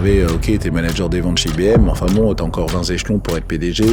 Hervé, ok, t'es manager des ventes chez IBM, enfin bon, t'as encore 20 échelons pour être PDG,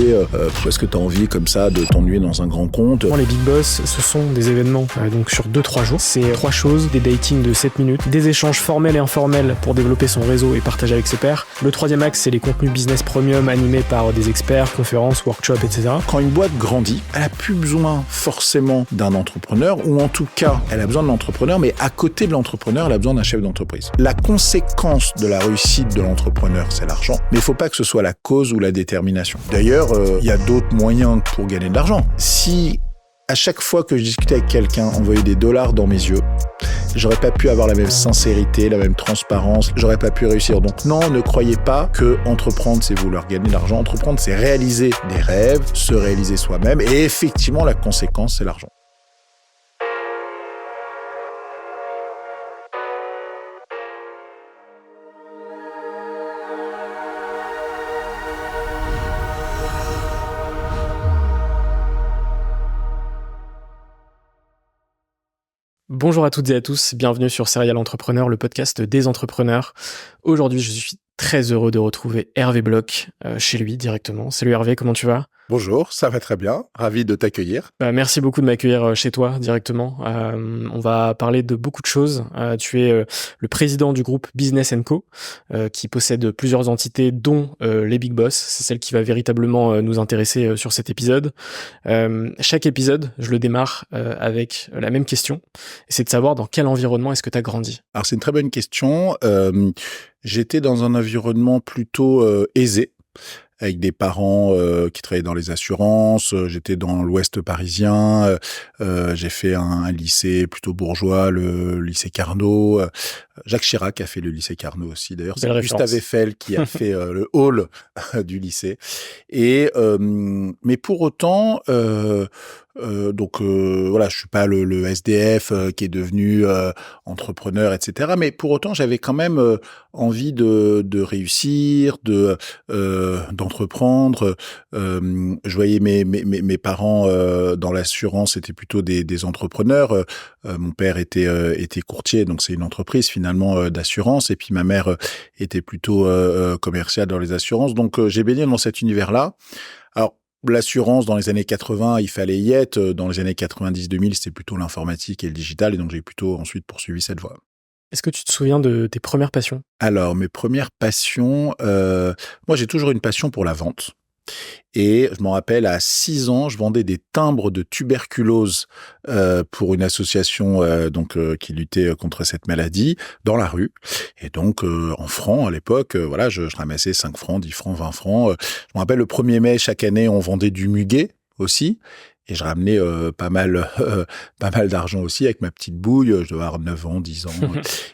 est-ce que t'as envie comme ça de t'ennuyer dans un grand compte? Les Big Boss, ce sont des événements donc sur 2-3 jours. C'est 3 choses, des datings de 7 minutes, des échanges formels et informels pour développer son réseau et partager avec ses pairs. Le troisième axe, c'est les contenus business premium animés par des experts, conférences, workshops, etc. Quand une boîte grandit, elle n'a plus besoin forcément d'un entrepreneur, ou en tout cas, elle a besoin de l'entrepreneur, mais à côté de l'entrepreneur, elle a besoin d'un chef d'entreprise. La conséquence de la réussite de l'entrepreneur, c'est l'argent, mais il ne faut pas que ce soit la cause ou la détermination. D'ailleurs, il y a d'autres moyens pour gagner de l'argent. Si à chaque fois que je discutais avec quelqu'un, on voyait des dollars dans mes yeux, j'aurais pas pu avoir la même sincérité, la même transparence, j'aurais pas pu réussir. Donc non, ne croyez pas que entreprendre, c'est vouloir gagner de l'argent. Entreprendre, c'est réaliser des rêves, se réaliser soi-même, et effectivement, la conséquence, c'est l'argent. Bonjour à toutes et à tous, bienvenue sur Serial Entrepreneur, le podcast des entrepreneurs. Aujourd'hui, je suis très heureux de retrouver Hervé Bloch chez lui directement. Salut Hervé, comment tu vas ? Bonjour, ça va très bien, ravi de t'accueillir. Merci beaucoup de m'accueillir chez toi directement. On va parler de beaucoup de choses. Tu es le président du groupe Business & Co, qui possède plusieurs entités, dont les Big Boss. C'est celle qui va véritablement nous intéresser sur cet épisode. Chaque épisode, je le démarre avec la même question. C'est de savoir dans quel environnement est-ce que tu as grandi. Alors c'est une très bonne question. J'étais dans un environnement plutôt aisé, avec des parents qui travaillaient dans les assurances. J'étais dans l'Ouest parisien. J'ai fait un lycée plutôt bourgeois, le lycée Carnot. Jacques Chirac a fait le lycée Carnot aussi. D'ailleurs, c'est Gustave Eiffel qui a fait le hall du lycée. Et mais pour autant, voilà, je suis pas le SDF qui est devenu entrepreneur, etc. Mais pour autant, j'avais quand même envie de réussir, d'entreprendre. Je voyais mes parents dans l'assurance, c'était plutôt des entrepreneurs. Mon père était courtier, donc c'est une entreprise finalement d'assurance, et puis ma mère était plutôt commerciale dans les assurances. Donc j'ai baigné dans cet univers-là. Alors l'assurance, dans les années 80, il fallait y être. Dans les années 90-2000, c'était plutôt l'informatique et le digital, et donc j'ai plutôt ensuite poursuivi cette voie. Est-ce que tu te souviens de tes premières passions ? Alors, mes premières passions, moi j'ai toujours une passion pour la vente. Et je m'en rappelle, à 6 ans, je vendais des timbres de tuberculose pour une association qui luttait contre cette maladie dans la rue. Et donc, en francs à l'époque, voilà, je ramassais 5 francs, 10 francs, 20 francs. Je me rappelle, le 1er mai, chaque année, on vendait du muguet aussi. Et je ramenais pas mal d'argent aussi avec ma petite bouille. Je devais avoir 9 ans, 10 ans.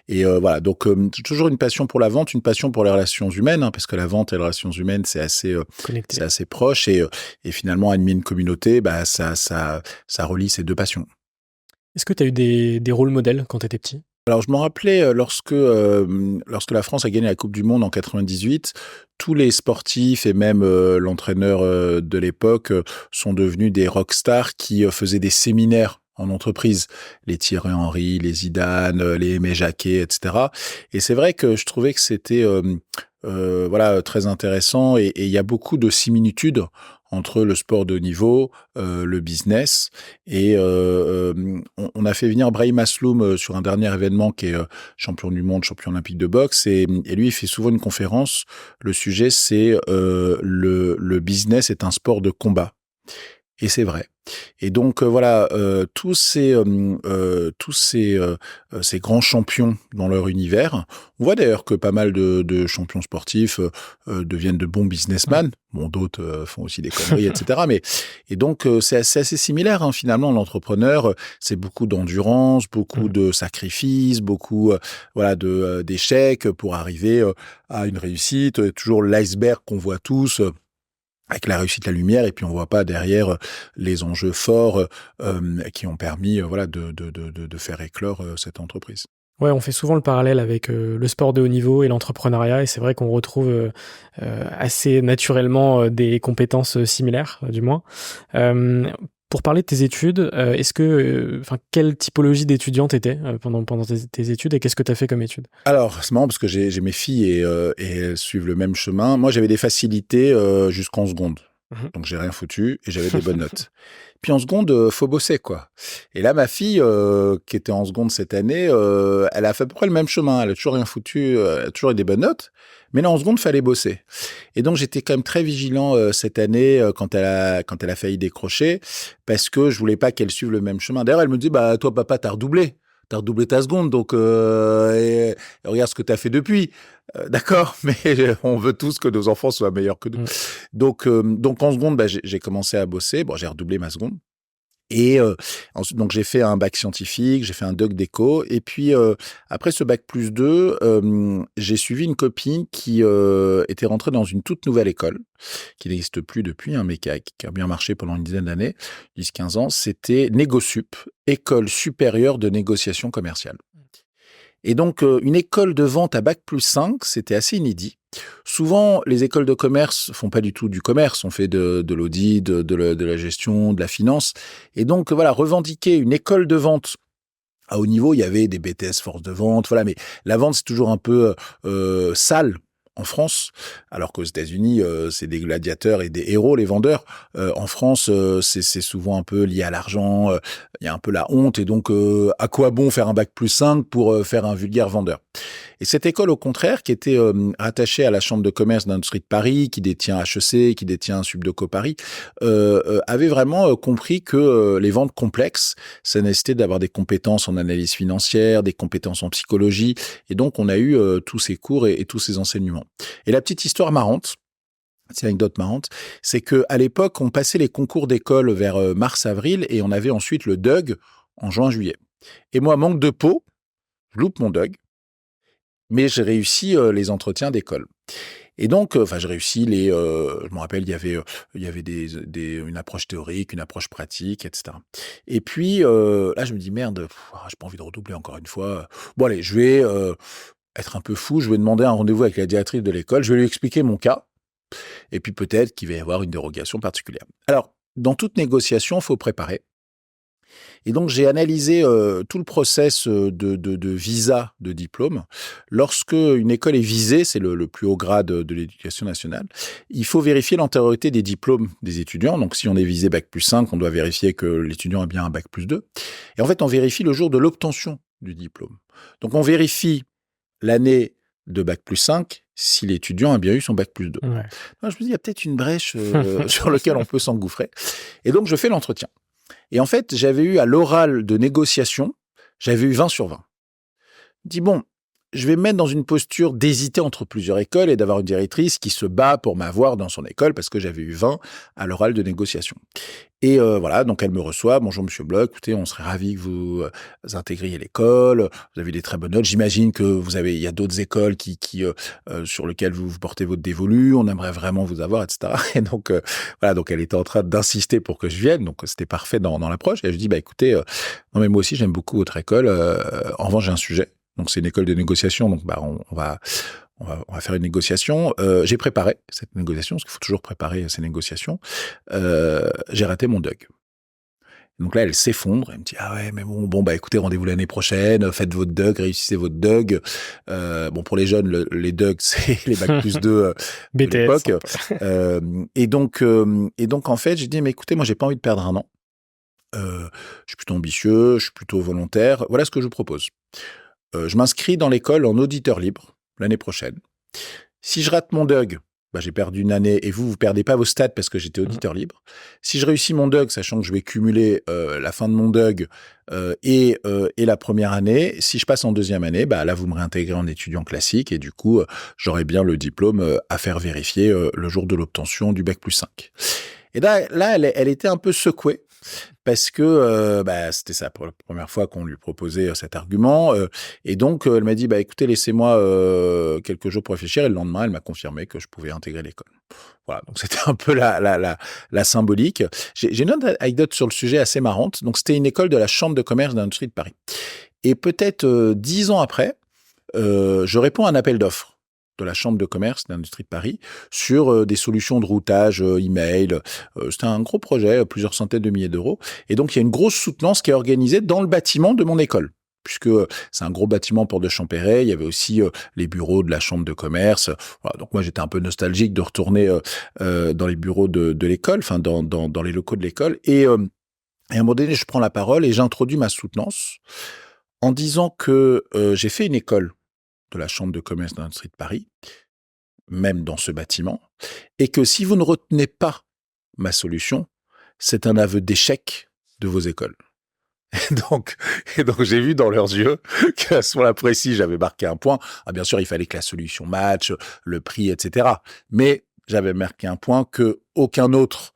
Et voilà, donc toujours une passion pour la vente, une passion pour les relations humaines, hein, parce que la vente et les relations humaines, c'est assez proche. Et finalement, animer une communauté, ça relie ces deux passions. Est-ce que tu as eu des rôles modèles quand tu étais petit ? Alors, je me rappelais, lorsque la France a gagné la Coupe du Monde en 98, tous les sportifs et même l'entraîneur de l'époque sont devenus des rockstars qui faisaient des séminaires en entreprise. Les Thierry Henry, les Zidane, les Aimé Jacquet, etc. Et c'est vrai que je trouvais que c'était très intéressant, et il y a beaucoup de similitudes entre le sport de haut niveau, le business, et on a fait venir Brahim Asloum sur un dernier événement qui est champion du monde, champion olympique de boxe, et lui il fait souvent une conférence. Le sujet c'est le business est un sport de combat. Et c'est vrai. Et donc tous ces grands champions dans leur univers, on voit d'ailleurs que pas mal de champions sportifs deviennent de bons businessmen. Bon, d'autres font aussi des conneries, etc. Et donc c'est assez similaire, hein, finalement. L'entrepreneur, c'est beaucoup d'endurance, beaucoup de sacrifices, beaucoup d'échecs pour arriver à une réussite. Toujours l'iceberg qu'on voit tous. Avec la réussite, la lumière, et puis on voit pas derrière les enjeux forts qui ont permis de faire éclore cette entreprise. Ouais, on fait souvent le parallèle avec le sport de haut niveau et l'entrepreneuriat, et c'est vrai qu'on retrouve assez naturellement des compétences similaires, du moins. pour parler de tes études, quelle typologie d'étudiant t'étais pendant tes études et qu'est-ce que tu as fait comme études? Alors, c'est marrant parce que j'ai mes filles et elles suivent le même chemin. Moi, j'avais des facilités jusqu'en seconde. Mmh. Donc, j'ai rien foutu et j'avais des bonnes notes. Puis en seconde, faut bosser, quoi. Et là, ma fille, qui était en seconde cette année, elle a fait à peu près le même chemin. Elle a toujours rien foutu, elle a toujours eu des bonnes notes. Mais là, en seconde, fallait bosser. Et donc, j'étais quand même très vigilant cette année quand elle a failli décrocher, parce que je voulais pas qu'elle suive le même chemin. D'ailleurs, elle me dit, bah toi, papa, t'as redoublé. T'as redoublé ta seconde, donc et regarde ce que t'as fait depuis. D'accord, mais on veut tous que nos enfants soient meilleurs que nous. Mmh. Donc en seconde, bah, j'ai commencé à bosser. Bon, j'ai redoublé ma seconde. Et ensuite, donc j'ai fait un bac scientifique, j'ai fait un doc d'éco. Et puis, après ce bac plus 2, j'ai suivi une copine qui était rentrée dans une toute nouvelle école, qui n'existe plus depuis, hein, mais qui a bien marché pendant une dizaine d'années, 10-15 ans. C'était Négosup, École supérieure de négociation commerciale. Et donc, une école de vente à bac plus 5, c'était assez inédit. Souvent, les écoles de commerce font pas du tout du commerce, on fait de l'audit, de la gestion, de la finance. Et donc, voilà, revendiquer une école de vente à haut niveau, il y avait des BTS force de vente, voilà, mais la vente, c'est toujours un peu sale en France, alors qu'aux États-Unis, c'est des gladiateurs et des héros, les vendeurs. En France, c'est souvent un peu lié à l'argent, il y a un peu la honte, et donc, à quoi bon faire un bac plus 5 pour faire un vulgaire vendeur? Et cette école, au contraire, qui était rattachée à la Chambre de commerce d'industrie de Paris, qui détient HEC, qui détient Subdeco Paris, avait vraiment compris que les ventes complexes, ça nécessitait d'avoir des compétences en analyse financière, des compétences en psychologie. Et donc, on a eu tous ces cours et tous ces enseignements. Et la petite histoire marrante, c'est une anecdote marrante, c'est que à l'époque, on passait les concours d'école vers mars-avril et on avait ensuite le DUG en juin-juillet. Et moi, manque de peau, je loupe mon DUG, mais j'ai réussi les entretiens d'école. Et donc, j'ai réussi je me rappelle, il y avait une approche théorique, une approche pratique, etc. Et puis, là, je me dis, merde, j'ai pas envie de redoubler encore une fois. Bon, allez, je vais être un peu fou, je vais demander un rendez-vous avec la directrice de l'école, je vais lui expliquer mon cas, et puis peut-être qu'il va y avoir une dérogation particulière. Alors, dans toute négociation, il faut préparer. Et donc, j'ai analysé tout le process de visa de diplôme. Lorsque une école est visée, c'est le plus haut grade de l'éducation nationale, il faut vérifier l'antériorité des diplômes des étudiants. Donc, si on est visé bac plus 5, on doit vérifier que l'étudiant a bien un bac plus 2. Et en fait, on vérifie le jour de l'obtention du diplôme. Donc, on vérifie l'année de bac plus 5 si l'étudiant a bien eu son bac plus 2. Ouais. Alors, je me dis, il y a peut-être une brèche sur laquelle on peut s'engouffrer. Et donc, je fais l'entretien. Et en fait, j'avais eu à l'oral de négociation, j'avais eu 20 sur 20. Je dis, bon, je vais me mettre dans une posture d'hésiter entre plusieurs écoles et d'avoir une directrice qui se bat pour m'avoir dans son école parce que j'avais eu 20 à l'oral de négociation. Et voilà, donc elle me reçoit. Bonjour Monsieur Bloch, écoutez, on serait ravis que vous intégriez l'école. Vous avez des très bonnes notes. J'imagine que il y a d'autres écoles sur lesquelles vous portez votre dévolu. On aimerait vraiment vous avoir, etc. Et donc voilà, donc elle était en train d'insister pour que je vienne. Donc c'était parfait dans l'approche. Et je dis, bah écoutez, non mais moi aussi j'aime beaucoup votre école. En revanche, j'ai un sujet. Donc c'est une école de négociation. Donc bah on va faire une négociation. J'ai préparé cette négociation, parce qu'il faut toujours préparer ces négociations. J'ai raté mon DUG. Donc là, elle s'effondre. Elle me dit, ah ouais, mais bon, bah écoutez, rendez-vous l'année prochaine. Faites votre DUG, réussissez votre DUG. Bon, pour les jeunes, les DUG, c'est les bac plus 2 de BTS, l'époque. Et donc, en fait, j'ai dit, mais écoutez, moi, j'ai pas envie de perdre un an. Je suis plutôt ambitieux, je suis plutôt volontaire. Voilà ce que je vous propose. Je m'inscris dans l'école en auditeur libre l'année prochaine. Si je rate mon DUG, bah, j'ai perdu une année et vous perdez pas vos stats parce que j'étais auditeur libre. Si je réussis mon DUG, sachant que je vais cumuler la fin de mon DUG et la première année, si je passe en deuxième année, bah, là, vous me réintégrez en étudiant classique et du coup, j'aurai bien le diplôme à faire vérifier le jour de l'obtention du bac plus 5. Et là elle était un peu secouée. Parce que c'était sa première fois qu'on lui proposait cet argument. Et donc, elle m'a dit, bah, écoutez, laissez-moi quelques jours pour réfléchir. Et le lendemain, elle m'a confirmé que je pouvais intégrer l'école. Voilà, donc c'était un peu la symbolique. J'ai une autre anecdote sur le sujet assez marrante. Donc, c'était une école de la Chambre de commerce d'industrie de Paris. Et peut-être 10 ans après, je réponds à un appel d'offres de la Chambre de commerce d'industrie de Paris sur des solutions de routage email. C'était un gros projet, plusieurs centaines de milliers d'euros. Et donc, il y a une grosse soutenance qui est organisée dans le bâtiment de mon école, puisque c'est un gros bâtiment Porte de Champéret. Il y avait aussi les bureaux de la Chambre de commerce. Voilà, donc moi, j'étais un peu nostalgique de retourner dans les bureaux de l'école, enfin dans les locaux de l'école. Et à un moment donné, je prends la parole et j'introduis ma soutenance en disant que j'ai fait une école de la Chambre de commerce d'industrie de Paris, même dans ce bâtiment, et que si vous ne retenez pas ma solution, c'est un aveu d'échec de vos écoles. Et donc j'ai vu dans leurs yeux qu'à ce moment-là précis, j'avais marqué un point. Ah, bien sûr, il fallait que la solution match, le prix, etc. Mais j'avais marqué un point que aucun autre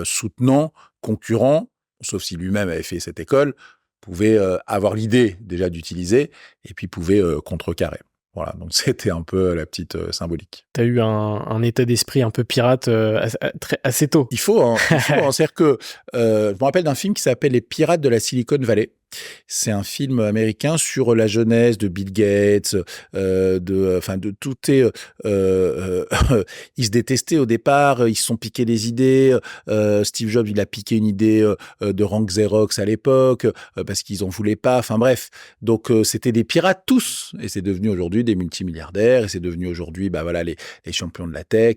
soutenant, concurrent, sauf si lui-même avait fait cette école, pouvait avoir l'idée déjà d'utiliser et puis pouvait contrecarrer. Voilà, donc c'était un peu la petite symbolique. Tu as eu un état d'esprit un peu pirate assez tôt. Il faut, hein. C'est-à-dire que je me rappelle d'un film qui s'appelle Les Pirates de la Silicon Valley. C'est un film américain sur la jeunesse de Bill Gates, de tout est. Ils se détestaient au départ, ils se sont piqués des idées. Steve Jobs, il a piqué une idée de rank Xerox à l'époque parce qu'ils en voulaient pas. Enfin bref, donc c'était des pirates tous, et c'est devenu aujourd'hui des multimilliardaires, et c'est devenu aujourd'hui, les champions de la tech.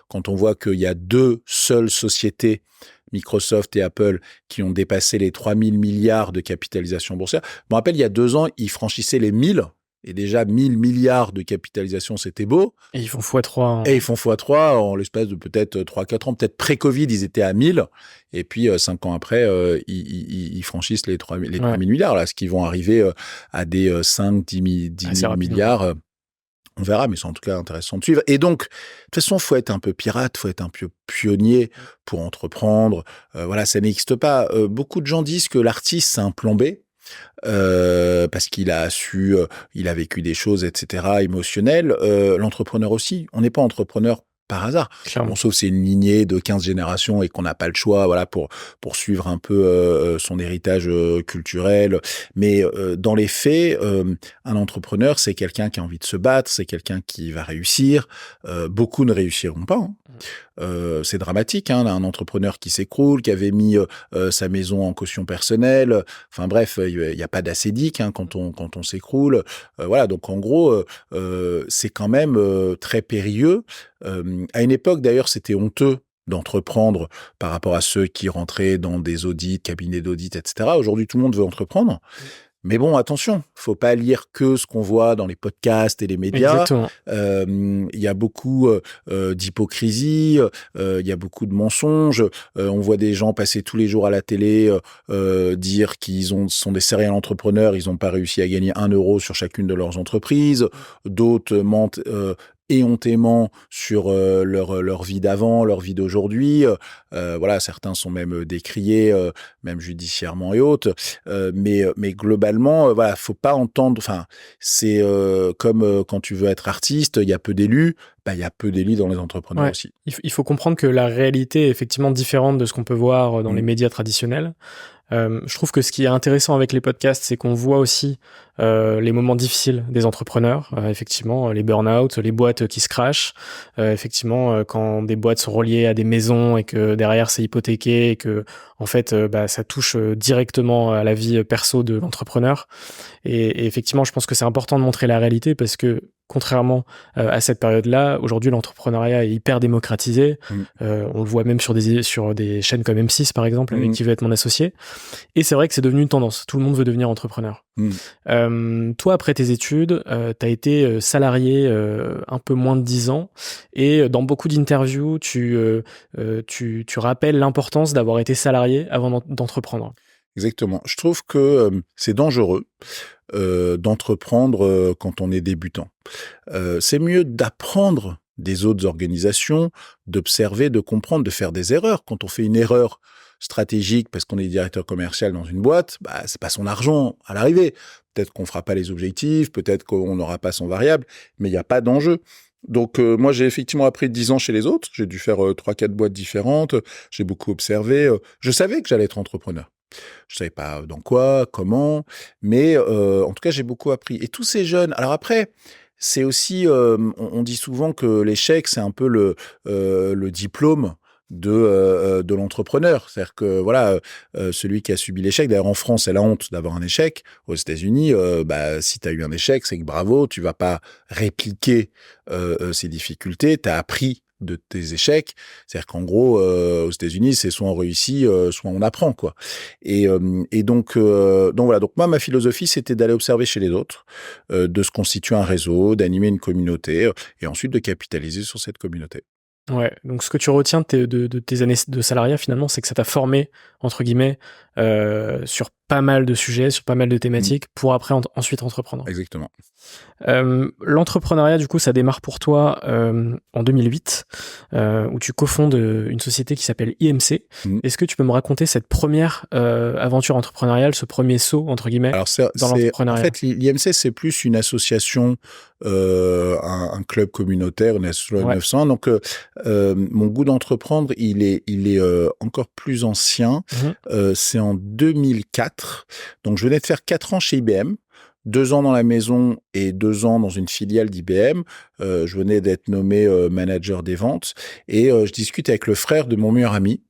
Quand on voit qu'il y a deux seules sociétés, Microsoft et Apple, qui ont dépassé les 3000 milliards de capitalisation boursière. Je me rappelle, il y a 2 ans, ils franchissaient les 1000. Et déjà, 1000 milliards de capitalisation, c'était beau. Et ils font x3. Et ils font x3 en l'espace de peut-être 3-4 ans. Peut-être pré-Covid, ils étaient à 1000. Et puis, 5 ans après, ils franchissent les 3000 milliards. Là, ce qui vont arriver à des 5-10 000 milliards. On verra, mais c'est en tout cas intéressant de suivre. Et donc, de toute façon, faut être un peu pirate, faut être un peu pionnier pour entreprendre. Voilà, ça n'existe pas. Beaucoup de gens disent que l'artiste, c'est un plan B, parce qu'il a su, il a vécu des choses, etc., émotionnelles. L'entrepreneur aussi. On n'est pas entrepreneur par hasard. Bon, sauf c'est une lignée de 15 générations et qu'on n'a pas le choix, voilà, pour suivre un peu son héritage culturel. Mais dans les faits, un entrepreneur, c'est quelqu'un qui a envie de se battre, c'est quelqu'un qui va réussir. Beaucoup ne réussiront pas, hein. C'est dramatique, hein, un entrepreneur qui s'écroule, qui avait mis sa maison en caution personnelle. Enfin bref, il y a pas d'acédique, hein, quand on s'écroule. Voilà, donc en gros, c'est quand même très périlleux. À une époque, d'ailleurs, c'était honteux d'entreprendre par rapport à ceux qui rentraient dans des audits, cabinets d'audit, etc. Aujourd'hui, tout le monde veut entreprendre. Mais bon, attention, faut pas lire que ce qu'on voit dans les podcasts et les médias. Exactement. Il y a beaucoup d'hypocrisie, il y a beaucoup de mensonges. On voit des gens passer tous les jours à la télé dire sont des serial entrepreneurs, ils n'ont pas réussi à gagner 1 euro sur chacune de leurs entreprises. D'autres mentent éhontément sur leur vie d'avant, leur vie d'aujourd'hui. Voilà, certains sont même décriés, même judiciairement et autres. Mais globalement, voilà, faut pas entendre. Enfin, c'est comme quand tu veux être artiste, il y a peu d'élus. Il y a peu d'élus dans les entrepreneurs aussi. Il faut comprendre que la réalité est effectivement différente de ce qu'on peut voir dans les médias traditionnels. Je trouve que ce qui est intéressant avec les podcasts, c'est qu'on voit aussi les moments difficiles des entrepreneurs, effectivement, les burn-out, les boîtes qui se crashent, effectivement, quand des boîtes sont reliées à des maisons et que derrière c'est hypothéqué et que en fait ça touche directement à la vie perso de l'entrepreneur. Et effectivement, je pense que c'est important de montrer la réalité parce que contrairement à cette période-là, aujourd'hui l'entrepreneuriat est hyper démocratisé. On le voit même sur des chaînes comme M6 par exemple, avec qui veut être mon associé. Et c'est vrai que c'est devenu une tendance. Tout le monde veut devenir entrepreneur. Toi, après tes études, tu as été salarié un peu moins de 10 ans. Et dans beaucoup d'interviews, tu rappelles l'importance d'avoir été salarié avant d'entreprendre. Exactement. Je trouve que c'est dangereux d'entreprendre quand on est débutant. C'est mieux d'apprendre des autres organisations, d'observer, de comprendre, de faire des erreurs. Quand on fait une erreur stratégique parce qu'on est directeur commercial dans une boîte, c'est pas son argent à l'arrivée. Peut-être qu'on fera pas les objectifs, peut-être qu'on n'aura pas son variable, mais il n'y a pas d'enjeu. Donc moi j'ai effectivement appris 10 ans chez les autres, j'ai dû faire 3-4 boîtes différentes, j'ai beaucoup observé, je savais que j'allais être entrepreneur. Je savais pas dans quoi, comment, mais en tout cas j'ai beaucoup appris. Et tous ces jeunes, alors après, C'est aussi, on dit souvent que l'échec, c'est un peu le diplôme de l'entrepreneur. C'est-à-dire que voilà, celui qui a subi l'échec, d'ailleurs en France, c'est la honte d'avoir un échec. Aux États-Unis, bah, si tu as eu un échec, c'est que bravo, tu vas pas répliquer ces difficultés, tu as appris de tes échecs. C'est-à-dire qu'en gros, aux États-Unis, c'est soit on réussit, soit on apprend, quoi. Et donc voilà. Donc moi, ma philosophie, c'était d'aller observer chez les autres, de se constituer un réseau, d'animer une communauté, et ensuite de capitaliser sur cette communauté. Ouais, donc ce que tu retiens de tes années de salariat finalement, c'est que ça t'a formé, entre guillemets, sur pas mal de sujets, sur pas mal de Mmh, thématiques, pour après ensuite entreprendre. exactement. L'entrepreneuriat, du coup, ça démarre pour toi en 2008, où tu cofondes une société qui s'appelle IMC. Mmh. Est-ce que tu peux me raconter cette première aventure entrepreneuriale, ce premier saut, entre guillemets, Alors c'est dans c'est en l'entrepreneuriat? fait, l'IMC, c'est plus une association, un club communautaire, une association Ouais. 900. Donc mon goût d'entreprendre, il est encore plus ancien. Mhm. C'est en 2004. Donc je venais de faire 4 ans chez IBM, 2 ans dans la maison et 2 ans dans une filiale d'IBM. Je venais d'être nommé, manager des ventes, et je discute avec le frère de mon meilleur ami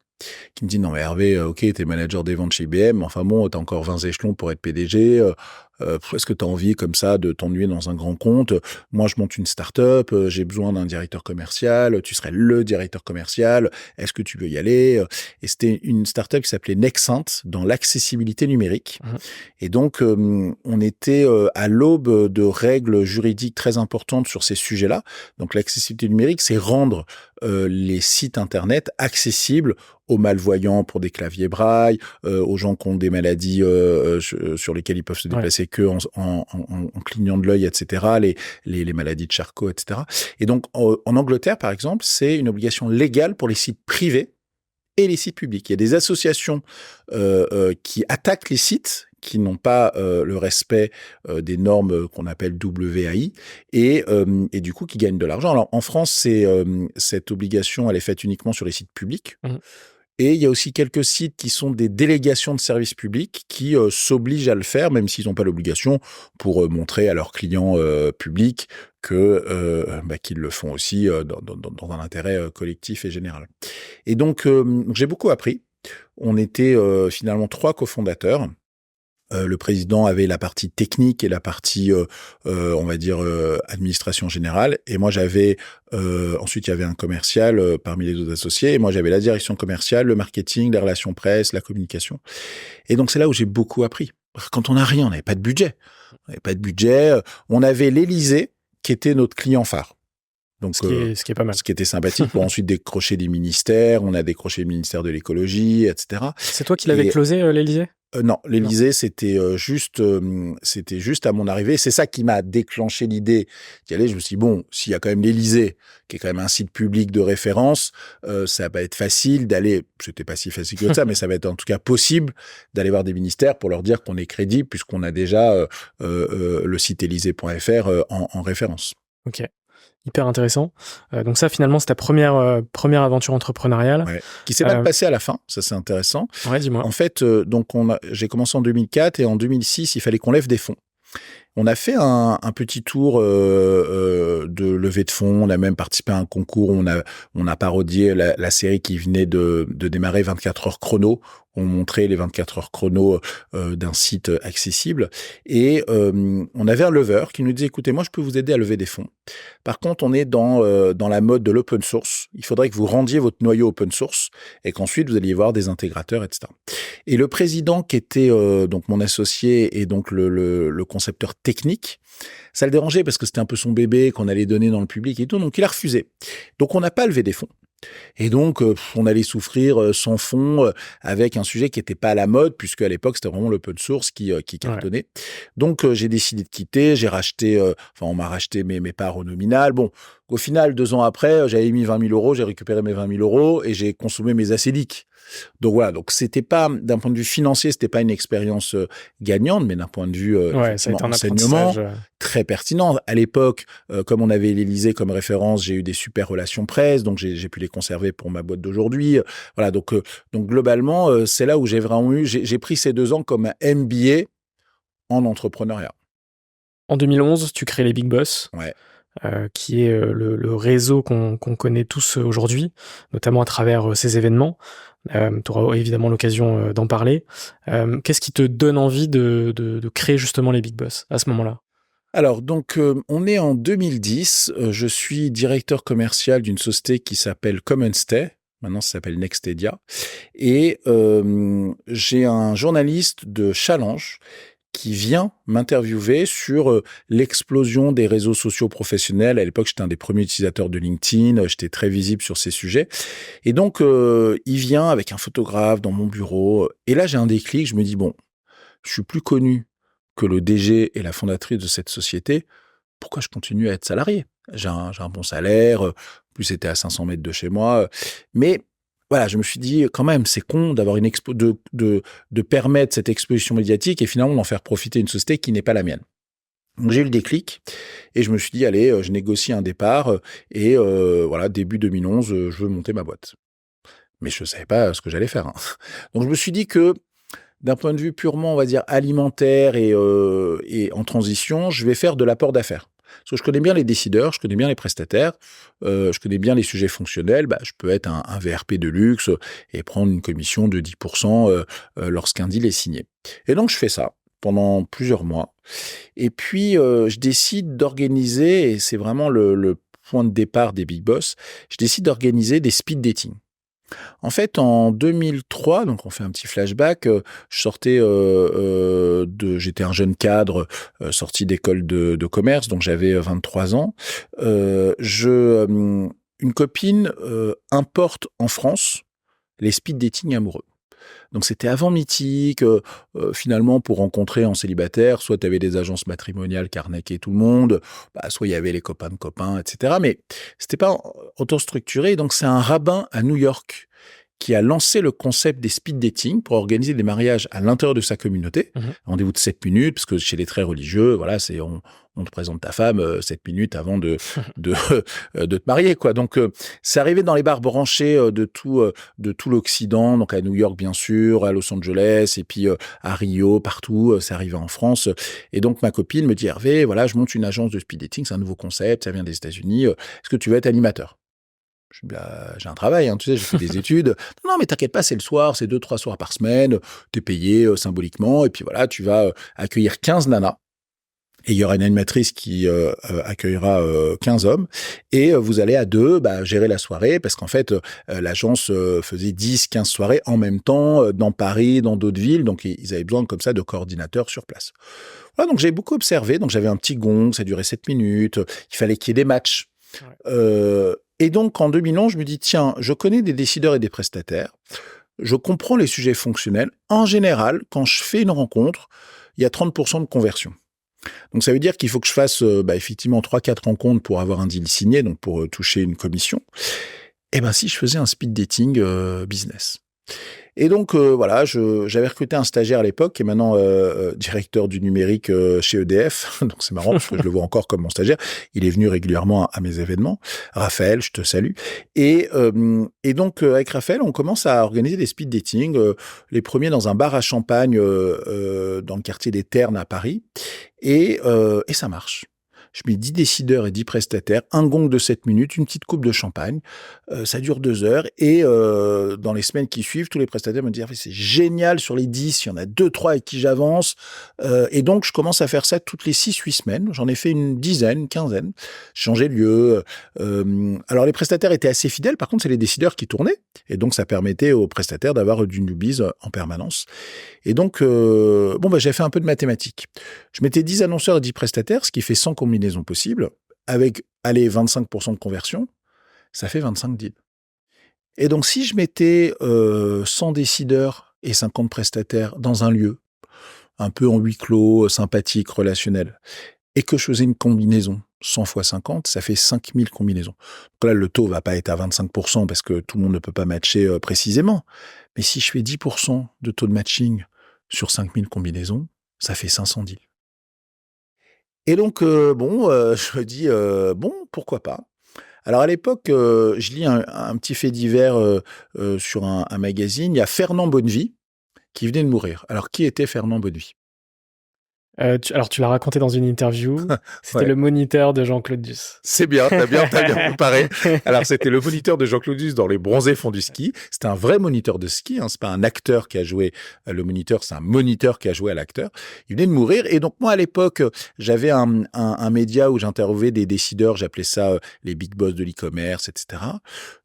qui me dit: «Non mais Hervé, OK, tu es manager des ventes chez IBM, mais enfin bon, tu as encore 20 échelons pour être PDG, est-ce que tu as envie comme ça de t'ennuyer dans un grand compte? Moi, je monte une start-up, j'ai besoin d'un directeur commercial, tu serais le directeur commercial, est-ce que tu veux y aller?» Et c'était une start-up qui s'appelait Nexint, dans l'accessibilité numérique. Mhm. Et donc, on était à l'aube de règles juridiques très importantes sur ces sujets-là. Donc, l'accessibilité numérique, c'est rendre les sites internet accessibles aux malvoyants pour des claviers braille, aux gens qui ont des maladies sur lesquelles ils peuvent se Ouais. déplacer que en clignant de l'œil, etc. Les maladies de Charcot, etc. Et donc, en Angleterre, par exemple, c'est une obligation légale pour les sites privés et les sites publics. Il y a des associations qui attaquent les sites qui n'ont pas le respect des normes qu'on appelle WAI, et du coup qui gagnent de l'argent. Alors en France, cette obligation, elle est faite uniquement sur les sites publics. Mhm. Et il y a aussi quelques sites qui sont des délégations de services publics qui s'obligent à le faire, même s'ils n'ont pas l'obligation, pour montrer à leurs clients publics que qu'ils le font aussi dans un intérêt collectif et général. Et donc, j'ai beaucoup appris. On était finalement 3 cofondateurs. Le président avait la partie technique et la partie, on va dire, administration générale. Et moi, j'avais ensuite, il y avait un commercial parmi les autres associés. Et moi, j'avais la direction commerciale, le marketing, les relations presse, la communication. Et donc, c'est là où j'ai beaucoup appris. Quand on n'a rien, on n'avait pas de budget. On n'avait pas de budget. On avait l'Élysée, qui était notre client phare. Donc, Ce qui est pas mal. ce qui était sympathique pour ensuite décrocher des ministères. On a décroché le ministère de l'écologie, etc. C'est toi qui l'avais Et closé, l'Élysée? non, Non. l'Élysée, c'était juste à mon arrivée. C'est ça qui m'a déclenché l'idée d'y aller. Je me suis dit, bon, s'il y a quand même l'Élysée, qui est quand même un site public de référence, ça va être facile d'aller, c'était pas si facile que ça, mais ça va être en tout cas possible d'aller voir des ministères pour leur dire qu'on est crédible, puisqu'on a déjà le site élysée.fr en référence. Ok. Hyper intéressant. Donc ça, finalement, c'est ta première aventure entrepreneuriale. Ouais. Qui s'est mal Euh, passé à la fin, ça c'est intéressant. ouais, dis-moi. En fait, donc j'ai commencé en 2004, et en 2006, il fallait qu'on lève des fonds. On a fait un petit tour de levée de fonds. On a même participé à un concours. On a parodié la série qui venait de démarrer, 24 heures chrono. On montrait les 24 heures chrono d'un site accessible. Et on avait un leveur qui nous disait, écoutez, moi, je peux vous aider à lever des fonds. Par contre, on est dans la mode de l'open source. Il faudrait que vous rendiez votre noyau open source et qu'ensuite, vous alliez voir des intégrateurs, etc. Et le président, qui était donc mon associé et donc le concepteur technique, ça le dérangeait parce que c'était un peu son bébé qu'on allait donner dans le public et tout, donc il a refusé. Donc on n'a pas levé des fonds. Et donc on allait souffrir sans fond avec un sujet qui n'était pas à la mode, puisque à l'époque c'était vraiment l'open source qui Ouais. cartonnait. Donc j'ai décidé de quitter, j'ai racheté, on m'a racheté mes parts au nominal. Bon, au final, 2 ans après, j'avais mis 20 000 euros, j'ai récupéré mes 20 000 euros et j'ai consommé mes acédiques. Donc voilà, donc c'était pas, d'un point de vue financier, c'était pas une expérience gagnante, mais d'un point de vue Ouais, ça a effectivement été un enseignement, apprentissage. très pertinent. À l'époque, comme on avait l'Élysée comme référence, j'ai eu des super relations presse, donc j'ai pu les conserver pour ma boîte d'aujourd'hui. Voilà, donc globalement, c'est là où j'ai vraiment j'ai pris ces 2 ans comme un MBA en entrepreneuriat. En 2011, tu crées les Big Boss, Ouais. qui est le réseau qu'on connaît tous aujourd'hui, notamment à travers ces événements. Tu auras évidemment l'occasion d'en parler. Qu'est-ce qui te donne envie de créer justement les Big Boss à ce moment-là? Alors donc, on est en 2010, je suis directeur commercial d'une société qui s'appelle Common Stay, maintenant ça s'appelle Nextedia et j'ai un journaliste de Challenge qui vient m'interviewer sur, l'explosion des réseaux sociaux professionnels. À l'époque, j'étais un des premiers utilisateurs de LinkedIn, j'étais très visible sur ces sujets et donc, il vient avec un photographe dans mon bureau, et là j'ai un déclic, je me dis: «Bon, je suis plus connu que le DG et la fondatrice de cette société, pourquoi je continue à être salarié? J'ai un bon salaire, en plus c'était à 500 mètres de chez moi, mais voilà, je me suis dit: «Quand même, c'est con d'avoir une expo de permettre cette exposition médiatique et finalement d'en faire profiter une société qui n'est pas la mienne». Donc j'ai eu le déclic et je me suis dit: «Allez, je négocie un départ, et voilà, début 2011, je veux monter ma boîte». Mais je ne savais pas ce que j'allais faire, hein. Donc je me suis dit que d'un point de vue purement, on va dire, alimentaire et en transition, je vais faire de l'apport d'affaires. Parce que je connais bien les décideurs, je connais bien les prestataires, je connais bien les sujets fonctionnels. Bah, je peux être un VRP de luxe et prendre une commission de 10% lorsqu'un deal est signé. Et donc, je fais ça pendant plusieurs mois. Et puis, je décide d'organiser, et c'est vraiment le point de départ des Big Boss, je décide d'organiser des speed dating. En fait, en 2003, donc on fait un petit flashback, je sortais, j'étais un jeune cadre, sorti d'école de commerce, donc j'avais 23 ans. Une copine, importe en France les speed dating amoureux. Donc c'était avant Mythique, finalement pour rencontrer en célibataire, soit tu avais des agences matrimoniales qui arnaquaient tout le monde, bah, soit il y avait les copains de copains, et cetera. Mais c'était pas autant structuré. Donc c'est un rabbin à New York qui a lancé le concept des speed dating pour organiser des mariages à l'intérieur de sa communauté. Mmh. Rendez-vous de 7 minutes, parce que chez les très religieux, voilà, c'est on te présente ta femme 7 minutes avant de de te marier, quoi. Donc c'est arrivé dans les bars branchés de tout l'Occident, donc à New York bien sûr, à Los Angeles et puis à Rio, partout. C'est arrivé en France. Et donc ma copine me dit: Hervé, voilà, je monte une agence de speed dating, c'est un nouveau concept, ça vient des États-Unis. Est-ce que tu veux être animateur? Je dis: «Bah, j'ai un travail, hein, tu sais, j'ai fait des études». «Non, mais t'inquiète pas, c'est le soir, c'est 2-3 soirs par semaine, t'es payé, symboliquement et puis voilà, tu vas, accueillir 15 nanas et il y aura une animatrice qui, accueillera, 15 hommes et vous allez à 2, bah, gérer la soirée» parce qu'en fait, l'agence, faisait 10-15 soirées en même temps, dans Paris, dans d'autres villes, donc ils avaient besoin comme ça de coordinateurs sur place. Voilà, donc j'ai beaucoup observé, donc j'avais un petit gong, ça durait 7 minutes, il fallait qu'il y ait des matchs. Ouais. Et donc en 2011, je me dis: «Tiens, je connais des décideurs et des prestataires, je comprends les sujets fonctionnels. En général, quand je fais une rencontre, il y a 30% de conversion». Donc ça veut dire qu'il faut que je fasse, bah, effectivement 3-4 rencontres pour avoir un deal signé, donc pour, toucher une commission. Et ben, si je faisais un speed dating, business. Et donc voilà, j'avais recruté un stagiaire à l'époque qui est maintenant, directeur du numérique, chez EDF. Donc c'est marrant parce que je le vois encore comme mon stagiaire. Il est venu régulièrement à mes événements. Raphaël, je te salue. Et donc avec Raphaël, on commence à organiser des speed dating, les premiers dans un bar à champagne, dans le quartier des Ternes à Paris et ça marche. Je mets 10 décideurs et 10 prestataires, un gong de 7 minutes, une petite coupe de champagne. Ça dure 2 heures et dans les semaines qui suivent, tous les prestataires me disent: «Ah, c'est génial, sur les 10, il y en a 2-3 avec qui j'avance». Et donc je commence à faire ça toutes les 6-8 semaines. J'en ai fait une dizaine, une quinzaine. Changer de lieu. Alors les prestataires étaient assez fidèles. Par contre, c'est les décideurs qui tournaient et donc ça permettait aux prestataires d'avoir du newbies en permanence. Et donc, bon, bah, j'ai fait un peu de mathématiques. Je mettais 10 annonceurs et 10 prestataires, ce qui fait 100 combinaisons possibles, avec, allez, 25% de conversion, ça fait 25 deals. Et donc, si je mettais 100 décideurs et 50 prestataires dans un lieu, un peu en huis clos, sympathique, relationnel, et que je faisais une combinaison 100 fois 50, ça fait 5000 combinaisons. Donc là, le taux va pas être à 25% parce que tout le monde ne peut pas matcher précisément. Mais si je fais 10% de taux de matching sur 5000 combinaisons, ça fait 500 deals. Et donc, bon, je me dis, bon, pourquoi pas? Alors à l'époque, je lis un petit fait divers sur un magazine. Il y a Fernand Bonnevie qui venait de mourir. Alors qui était Fernand Bonnevie? Alors, tu l'as raconté dans une interview. C'était Ouais. le moniteur de Jean-Claude Duss. C'est bien, t'as bien préparé. Alors, c'était le moniteur de Jean-Claude Duss dans Les Bronzés font du ski. C'était un vrai moniteur de ski, hein. C'est pas un acteur qui a joué le moniteur, c'est un moniteur qui a joué à l'acteur. Il venait de mourir. Et donc, moi, à l'époque, j'avais un média où j'interviewais des décideurs. J'appelais ça les big boss de l'e-commerce, etc.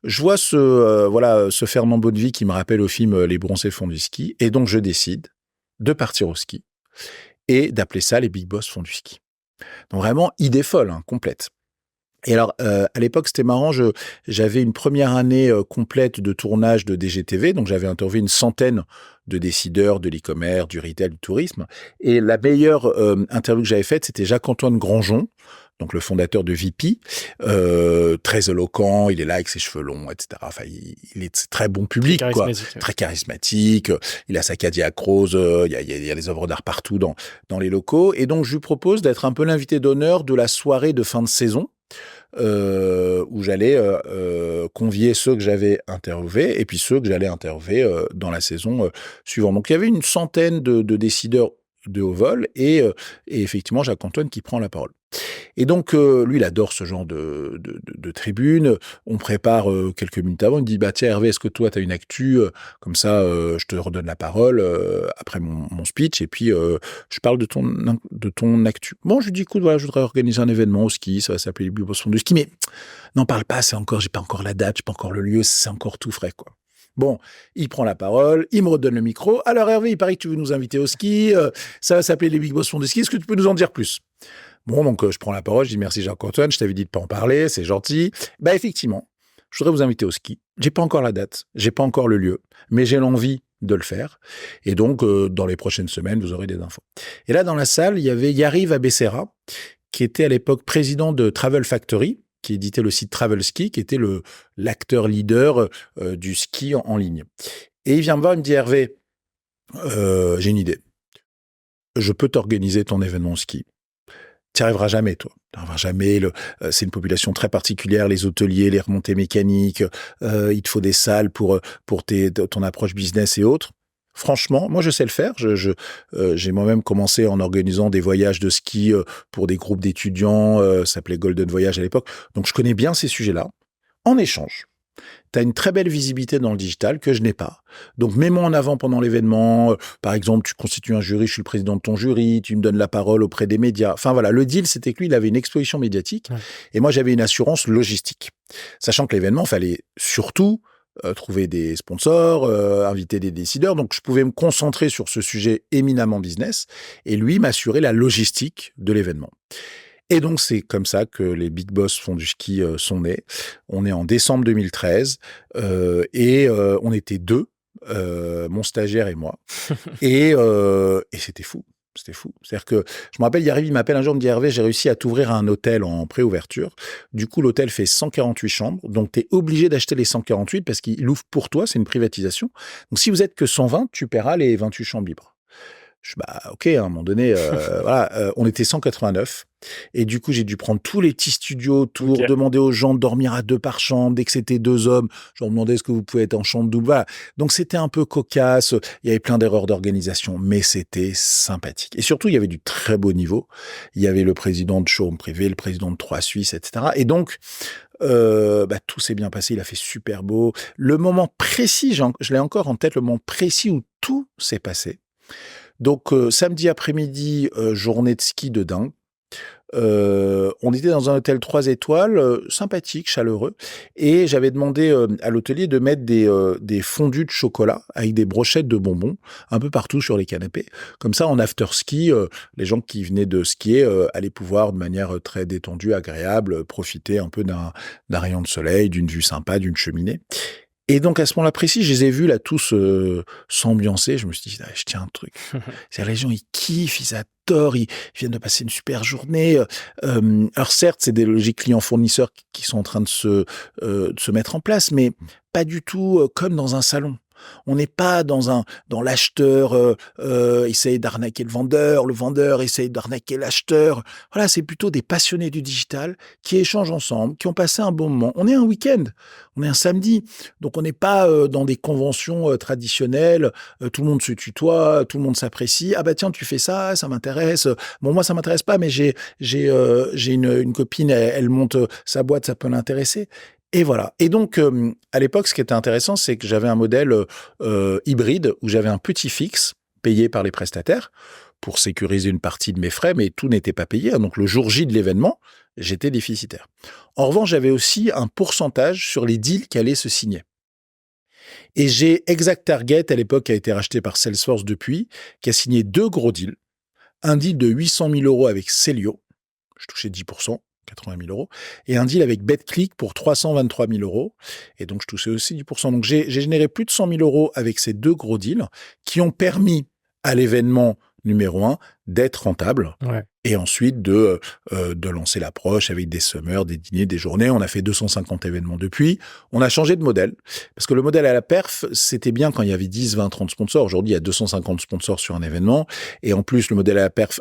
Je vois ce Fernand Bonnevie qui me rappelle au film Les Bronzés font du ski. Et donc, je décide de partir au ski et d'appeler ça les big boss font du ski. Donc vraiment, idée folle, hein, complète. Et alors, à l'époque, c'était marrant, j'avais une première année complète de tournage de DGTV, donc j'avais interviewé une centaine de décideurs de l'e-commerce, du retail, du tourisme. Et la meilleure interview que j'avais faite, c'était Jacques-Antoine Granjon, donc le fondateur de VP, très éloquent, il est là avec ses cheveux longs, etc. Enfin, il est très bon public, quoi. Très charismatique. Il a sa Cadillac rose, il y a des œuvres d'art partout dans les locaux. Et donc, je lui propose d'être un peu l'invité d'honneur de la soirée de fin de saison, où j'allais convier ceux que j'avais interviewés et puis ceux que j'allais interviewer dans la saison suivante. Donc, il y avait une centaine de décideurs de haut vol et effectivement, Jacques-Antoine qui prend la parole. Et donc, lui, il adore ce genre de tribune. On prépare quelques minutes avant. Il me dit, bah tiens, Hervé, est-ce que toi, tu as une actu comme ça, je te redonne la parole après mon speech. Et puis, je parle de ton actu. Bon, je lui dis, écoute, voilà, je voudrais organiser un événement au ski. Ça va s'appeler les Big Boss font du ski. Mais n'en parle pas, j'ai pas encore la date, j'ai pas encore le lieu. C'est encore tout frais, quoi. Bon, il prend la parole, il me redonne le micro. Alors, Hervé, il paraît que tu veux nous inviter au ski. Ça va s'appeler les Big Boss font du ski. Est-ce que tu peux nous en dire plus? Bon, donc je prends la parole, je dis merci Jacques-Antoine, je t'avais dit de pas en parler, c'est gentil. Bah effectivement, je voudrais vous inviter au ski. J'ai pas encore la date, j'ai pas encore le lieu, mais j'ai l'envie de le faire. Et donc, dans les prochaines semaines, vous aurez des infos. Et là, dans la salle, il y avait Yariv Abessera, qui était à l'époque président de Travel Factory, qui éditait le site Travel Ski, qui était l'acteur leader du ski en ligne. Et il vient me voir, il me dit, Hervé, j'ai une idée. Je peux t'organiser ton événement ski. Tu n'y arriveras jamais, toi. Tu n'y arriveras jamais. C'est une population très particulière, les hôteliers, les remontées mécaniques. Il te faut des salles pour ton approche business et autres. Franchement, moi, je sais le faire. J'ai moi-même commencé en organisant des voyages de ski pour des groupes d'étudiants. Ça s'appelait Golden Voyage à l'époque. Donc, je connais bien ces sujets-là. En échange, tu as une très belle visibilité dans le digital que je n'ai pas. Donc, mets-moi en avant pendant l'événement. Par exemple, tu constitues un jury, je suis le président de ton jury, tu me donnes la parole auprès des médias. Enfin, voilà, le deal, c'était que lui, il avait une exposition médiatique et moi, j'avais une assurance logistique. Sachant que l'événement, fallait surtout trouver des sponsors, inviter des décideurs. Donc, je pouvais me concentrer sur ce sujet éminemment business et lui m'assurer la logistique de l'événement. Et donc, c'est comme ça que les Big Boss font du ski sont nés. On est en décembre 2013 et on était deux, mon stagiaire et moi. Et c'était fou. C'était fou. C'est-à-dire que je me rappelle, il m'appelle un jour, il me dit, Hervé, j'ai réussi à t'ouvrir un hôtel en préouverture. Du coup, l'hôtel fait 148 chambres. Donc, tu es obligé d'acheter les 148 parce qu'il ouvre pour toi. C'est une privatisation. Donc, si vous êtes que 120, tu paieras les 28 chambres libres. Ok, à un moment donné, voilà, on était 189. Et du coup, j'ai dû prendre tous les petits studios autour, demander aux gens de dormir à 2 par chambre. Dès que c'était 2 hommes, je leur demandais est-ce que vous pouvez être en chambre double. Voilà. Donc, c'était un peu cocasse. Il y avait plein d'erreurs d'organisation, mais c'était sympathique. Et surtout, il y avait du très beau niveau. Il y avait le président de Showroom Privé, le président de 3 Suisses, etc. Et donc, tout s'est bien passé. Il a fait super beau. Le moment précis, je l'ai encore en tête, le moment précis où tout s'est passé. Donc, samedi après-midi, journée de ski de dingue. On était dans un hôtel 3 étoiles, sympathique, chaleureux. Et j'avais demandé à l'hôtelier de mettre des fondus de chocolat avec des brochettes de bonbons un peu partout sur les canapés. Comme ça, en after-ski, les gens qui venaient de skier allaient pouvoir, de manière très détendue, agréable, profiter un peu d'un rayon de soleil, d'une vue sympa, d'une cheminée. Et donc, à ce moment-là précis, je les ai vus là tous s'ambiancer. Je me suis dit, je tiens un truc. C'est les gens, ils kiffent, ils adorent, ils viennent de passer une super journée. Alors certes, c'est des logiques clients-fournisseurs qui sont en train de se mettre en place, mais pas du tout comme dans un salon. On n'est pas dans l'acheteur essaye d'arnaquer le vendeur essaye d'arnaquer l'acheteur. Voilà, c'est plutôt des passionnés du digital qui échangent ensemble, qui ont passé un bon moment. On est un week-end, on est un samedi, donc on n'est pas dans des conventions traditionnelles. Tout le monde se tutoie, tout le monde s'apprécie. Ah bah tiens, tu fais ça, ça m'intéresse. Bon, moi ça m'intéresse pas, mais j'ai une copine, elle monte sa boîte, ça peut l'intéresser. Et voilà. Et donc, à l'époque, ce qui était intéressant, c'est que j'avais un modèle hybride où j'avais un petit fixe payé par les prestataires pour sécuriser une partie de mes frais, mais tout n'était pas payé. Donc, le jour J de l'événement, j'étais déficitaire. En revanche, j'avais aussi un pourcentage sur les deals qui allaient se signer. Et j'ai ExactTarget, à l'époque, qui a été racheté par Salesforce depuis, qui a signé 2 gros deals. Un deal de 800 000 € avec Célio. Je touchais 10%. 80 000 €, et un deal avec BetClick pour 323 000 €. Et donc, je touchais aussi 10%. Donc, j'ai généré plus de 100 000 € avec ces 2 gros deals qui ont permis à l'événement numéro 1 d'être rentable. Ouais. Et ensuite de lancer l'approche avec des summers, des dîners, des journées. On a fait 250 événements depuis. On a changé de modèle. Parce que le modèle à la perf, c'était bien quand il y avait 10, 20, 30 sponsors. Aujourd'hui, il y a 250 sponsors sur un événement. Et en plus, le modèle à la perf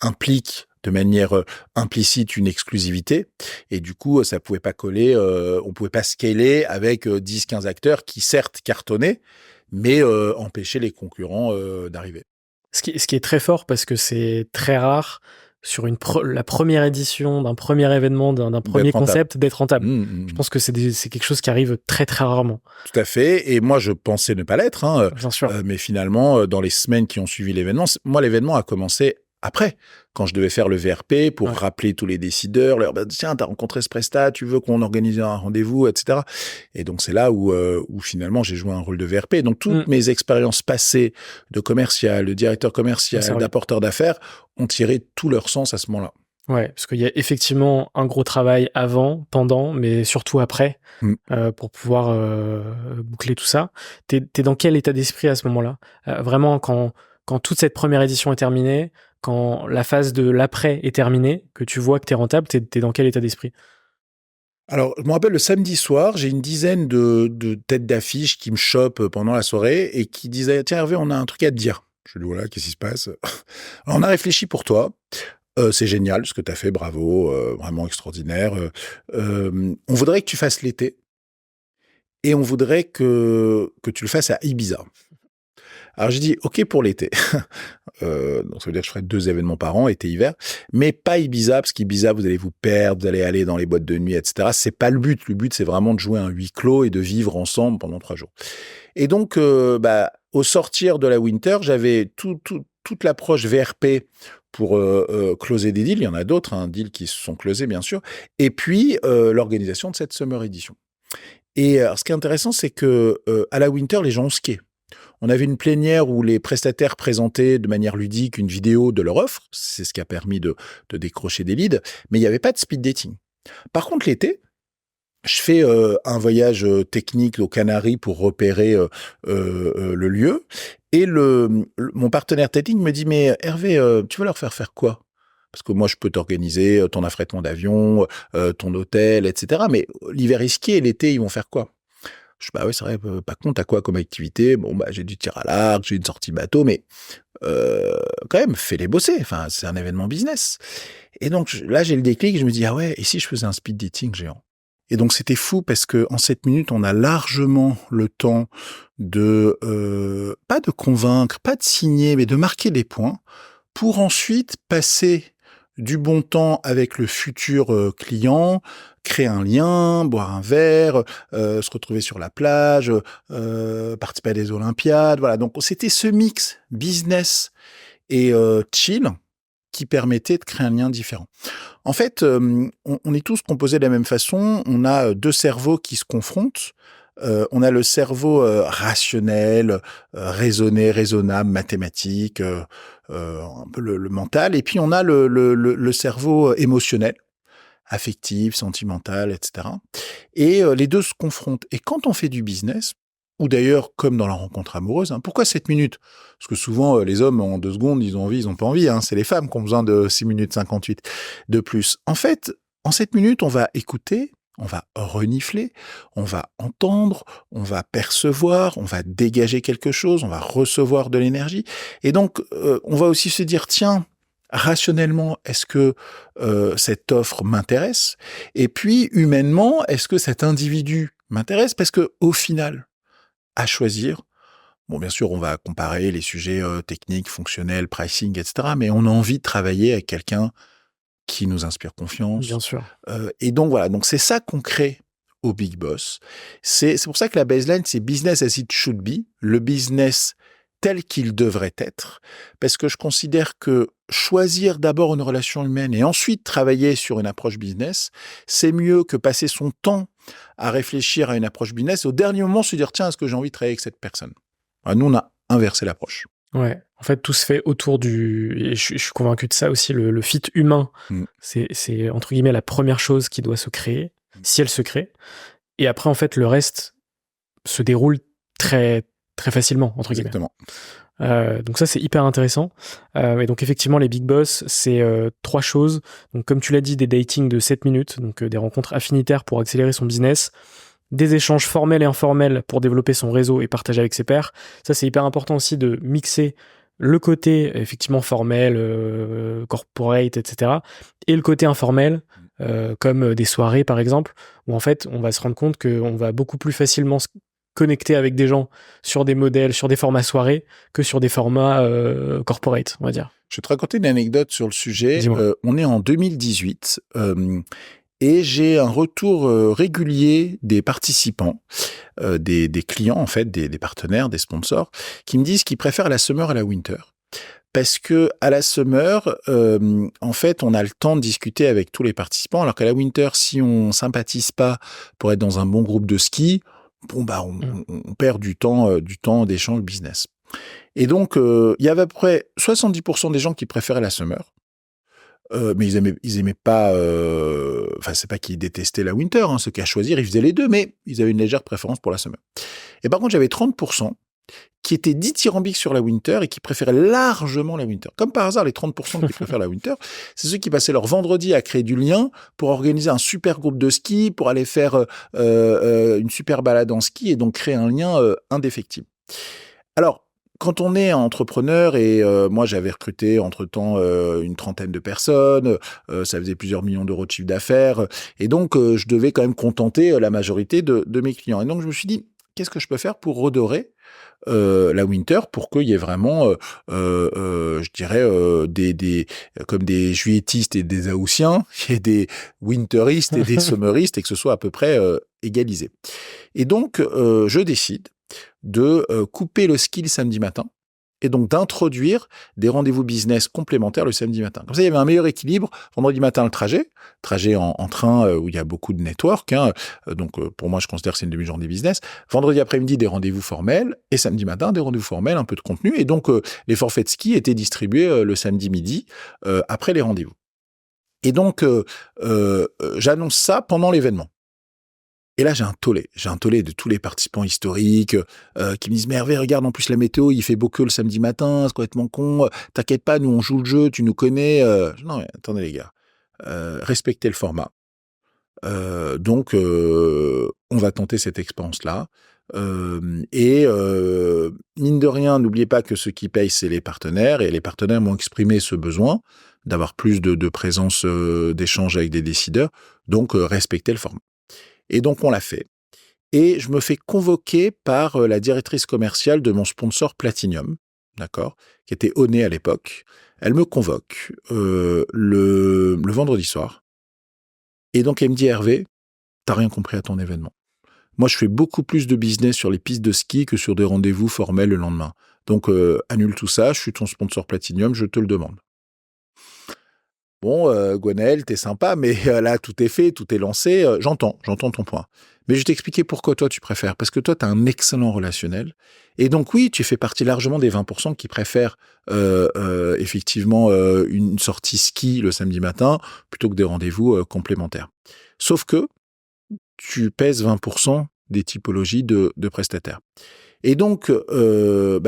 implique de manière implicite une exclusivité. Et du coup, ça pouvait pas coller, on pouvait pas scaler avec 10, 15 acteurs qui certes cartonnaient, mais empêchaient les concurrents d'arriver. Ce qui est très fort parce que c'est très rare sur la première édition d'un premier événement, d'un premier concept, d'être rentable. Je pense que c'est quelque chose qui arrive très très rarement. Tout à fait. Et moi, je pensais ne pas l'être. Hein. Bien sûr. Mais finalement, dans les semaines qui ont suivi l'événement, moi, l'événement a commencé après, quand je devais faire le VRP pour rappeler tous les décideurs, leur dire, tiens, t'as rencontré ce prestat, tu veux qu'on organise un rendez-vous, etc. Et donc, c'est là où finalement, j'ai joué un rôle de VRP. Donc, toutes mes expériences passées de commercial, de directeur commercial, d'apporteur d'affaires ont tiré tout leur sens à ce moment-là. Ouais, parce qu'il y a effectivement un gros travail avant, pendant, mais surtout après, pour pouvoir boucler tout ça. T'es dans quel état d'esprit à ce moment-là ? Vraiment, quand toute cette première édition est terminée, quand la phase de l'après est terminée, que tu vois que t'es rentable, t'es dans quel état d'esprit ? Alors, je me rappelle le samedi soir, j'ai une dizaine de têtes d'affiche qui me chopent pendant la soirée et qui disaient « Tiens Hervé, on a un truc à te dire. » Je dis « Voilà, qu'est-ce qui se passe ?» Alors, on a réfléchi pour toi. C'est génial ce que tu as fait, bravo, vraiment extraordinaire. On voudrait que tu fasses l'été et on voudrait que tu le fasses à Ibiza. Alors j'ai dit ok pour l'été, donc ça veut dire que je ferai 2 événements par an, été-hiver, mais pas Ibiza parce qu'Ibiza vous allez vous perdre, vous allez aller dans les boîtes de nuit, etc. C'est pas le but. Le but c'est vraiment de jouer un huis clos et de vivre ensemble pendant 3 jours. Et donc au sortir de la winter, j'avais toute l'approche VRP pour closer des deals. Il y en a d'autres, deals qui se sont closés bien sûr. Et puis l'organisation de cette Summer Edition. Et alors, ce qui est intéressant, c'est que à la winter, les gens ont skié. On avait une plénière où les prestataires présentaient de manière ludique une vidéo de leur offre. C'est ce qui a permis de décrocher des leads. Mais il n'y avait pas de speed dating. Par contre, l'été, je fais un voyage technique aux Canaries pour repérer le lieu. Et mon partenaire technique me dit « Mais Hervé, tu vas leur faire quoi ? Parce que moi, je peux t'organiser ton affrètement d'avion, ton hôtel, etc. Mais l'hiver est skié et l'été, ils vont faire quoi ?» Je dis, bah oui, c'est vrai, par contre, t'as quoi comme activité ? Bon, bah, j'ai du tir à l'arc, j'ai une sortie bateau, mais quand même, fais-les bosser. Enfin, c'est un événement business. Et donc, là, j'ai le déclic, je me dis, ah ouais, et si je faisais un speed dating géant ? Et donc, c'était fou parce que en 7 minutes, on a largement le temps de, pas de convaincre, pas de signer, mais de marquer des points pour ensuite passer du bon temps avec le futur client, créer un lien, boire un verre, se retrouver sur la plage, participer à des Olympiades. Voilà, donc c'était ce mix business et chill qui permettait de créer un lien différent. En fait, on est tous composés de la même façon. On a 2 cerveaux qui se confrontent. On a le cerveau rationnel, raisonné, raisonnable, mathématique, un peu le mental. Et puis, on a le cerveau émotionnel, affectif, sentimental, etc. Et les 2 se confrontent. Et quand on fait du business, ou d'ailleurs, comme dans la rencontre amoureuse, pourquoi 7 minutes ? Parce que souvent, les hommes, en 2 secondes, ils ont envie, ils n'ont pas envie. C'est les femmes qui ont besoin de 6 minutes 58 de plus. En fait, en 7 minutes, on va écouter, on va renifler, on va entendre, on va percevoir, on va dégager quelque chose, on va recevoir de l'énergie. Et donc, on va aussi se dire, tiens, rationnellement, est-ce que cette offre m'intéresse? Et puis, humainement, est-ce que cet individu m'intéresse? Parce que au final, à choisir, bon, bien sûr, on va comparer les sujets techniques, fonctionnels, pricing, etc. Mais on a envie de travailler avec quelqu'un qui nous inspire Bien confiance. sûr. Et donc voilà, donc c'est ça qu'on crée au Big Boss. C'est pour ça que la baseline, c'est business as it should be, le business tel qu'il devrait être, parce que je considère que choisir d'abord une relation humaine et ensuite travailler sur une approche business, c'est mieux que passer son temps à réfléchir à une approche business et au dernier moment se dire tiens, est-ce que j'ai envie de travailler avec cette personne? Alors, nous, on a inversé l'approche. Ouais. En fait, tout se fait autour et je suis convaincu de ça aussi, le fit humain, c'est entre guillemets la première chose qui doit se créer, si elle se crée. Et après, en fait, le reste se déroule très, très facilement, entre guillemets. Exactement. Donc ça, c'est hyper intéressant. Et donc effectivement, les Big Boss, c'est 3 choses. Donc comme tu l'as dit, des datings de 7 minutes, donc des rencontres affinitaires pour accélérer son business, des échanges formels et informels pour développer son réseau et partager avec ses pairs. Ça, c'est hyper important aussi de mixer le côté effectivement formel, corporate, etc., et le côté informel, comme des soirées par exemple, où en fait, on va se rendre compte qu'on va beaucoup plus facilement se connecter avec des gens sur des modèles, sur des formats soirées, que sur des formats corporate, on va dire. Je vais te raconter une anecdote sur le sujet. On est en 2018 et j'ai un retour régulier des participants, des clients en fait, des partenaires, des sponsors, qui me disent qu'ils préfèrent la summer à la winter. Parce que à la summer, en fait, on a le temps de discuter avec tous les participants, alors qu'à la winter, si on sympathise pas pour être dans un bon groupe de ski, bon bah on perd du temps d'échange business. Et donc il y avait à peu près 70% des gens qui préféraient la summer. Mais ils aimaient pas. Enfin, c'est pas qu'ils détestaient la winter. Ceux qui à choisir, ils faisaient les deux, mais ils avaient une légère préférence pour la summer. Et par contre, j'avais 30% qui étaient dithyrambiques sur la winter et qui préféraient largement la winter. Comme par hasard, les 30% qui préfèrent la winter, c'est ceux qui passaient leur vendredi à créer du lien pour organiser un super groupe de ski, pour aller faire une super balade en ski et donc créer un lien indéfectible. Alors, quand on est entrepreneur, et moi j'avais recruté entre-temps une trentaine de personnes, ça faisait plusieurs millions d'euros de chiffre d'affaires, et donc je devais quand même contenter la majorité de mes clients. Et donc je me suis dit, qu'est-ce que je peux faire pour redorer la winter pour qu'il y ait vraiment, je dirais, comme des juilletistes et des haussiens, il y ait des winteristes et des summeristes et que ce soit à peu près égalisé. Et donc, je décide de couper le ski le samedi matin et donc d'introduire des rendez-vous business complémentaires le samedi matin. Comme ça, il y avait un meilleur équilibre. Vendredi matin, le trajet en train où il y a beaucoup de network. Donc, pour moi, je considère que c'est une demi-journée business. Vendredi après-midi, des rendez-vous formels et samedi matin, des rendez-vous formels, un peu de contenu. Et donc, les forfaits de ski étaient distribués le samedi midi après les rendez-vous. Et donc, j'annonce ça pendant l'événement. Et là, j'ai un tollé de tous les participants historiques qui me disent « Mais Hervé, regarde, en plus la météo, il fait beau que le samedi matin, c'est complètement con. T'inquiète pas, nous on joue le jeu, tu nous connais. » Non, mais attendez les gars, respectez le format. Donc, on va tenter cette expérience-là. Et mine de rien, n'oubliez pas que ceux qui payent, c'est les partenaires. Et les partenaires m'ont exprimé ce besoin d'avoir plus de présence, d'échange avec des décideurs. Donc, respectez le format. Et donc, on l'a fait. Et je me fais convoquer par la directrice commerciale de mon sponsor Platinum, d'accord, qui était Oné à l'époque. Elle me convoque le vendredi soir. Et donc, elle me dit « Hervé, t'as rien compris à ton événement. Moi, je fais beaucoup plus de business sur les pistes de ski que sur des rendez-vous formels le lendemain. Donc, annule tout ça, je suis ton sponsor Platinum, je te le demande. » Bon, Gwenaël, t'es sympa, mais là, tout est fait, tout est lancé. J'entends ton point. Mais je vais t'expliquer pourquoi toi, tu préfères. Parce que toi, tu as un excellent relationnel. Et donc, oui, tu fais partie largement des 20% qui préfèrent effectivement une sortie ski le samedi matin plutôt que des rendez-vous complémentaires. Sauf que tu pèses 20% des typologies de prestataires. Et donc,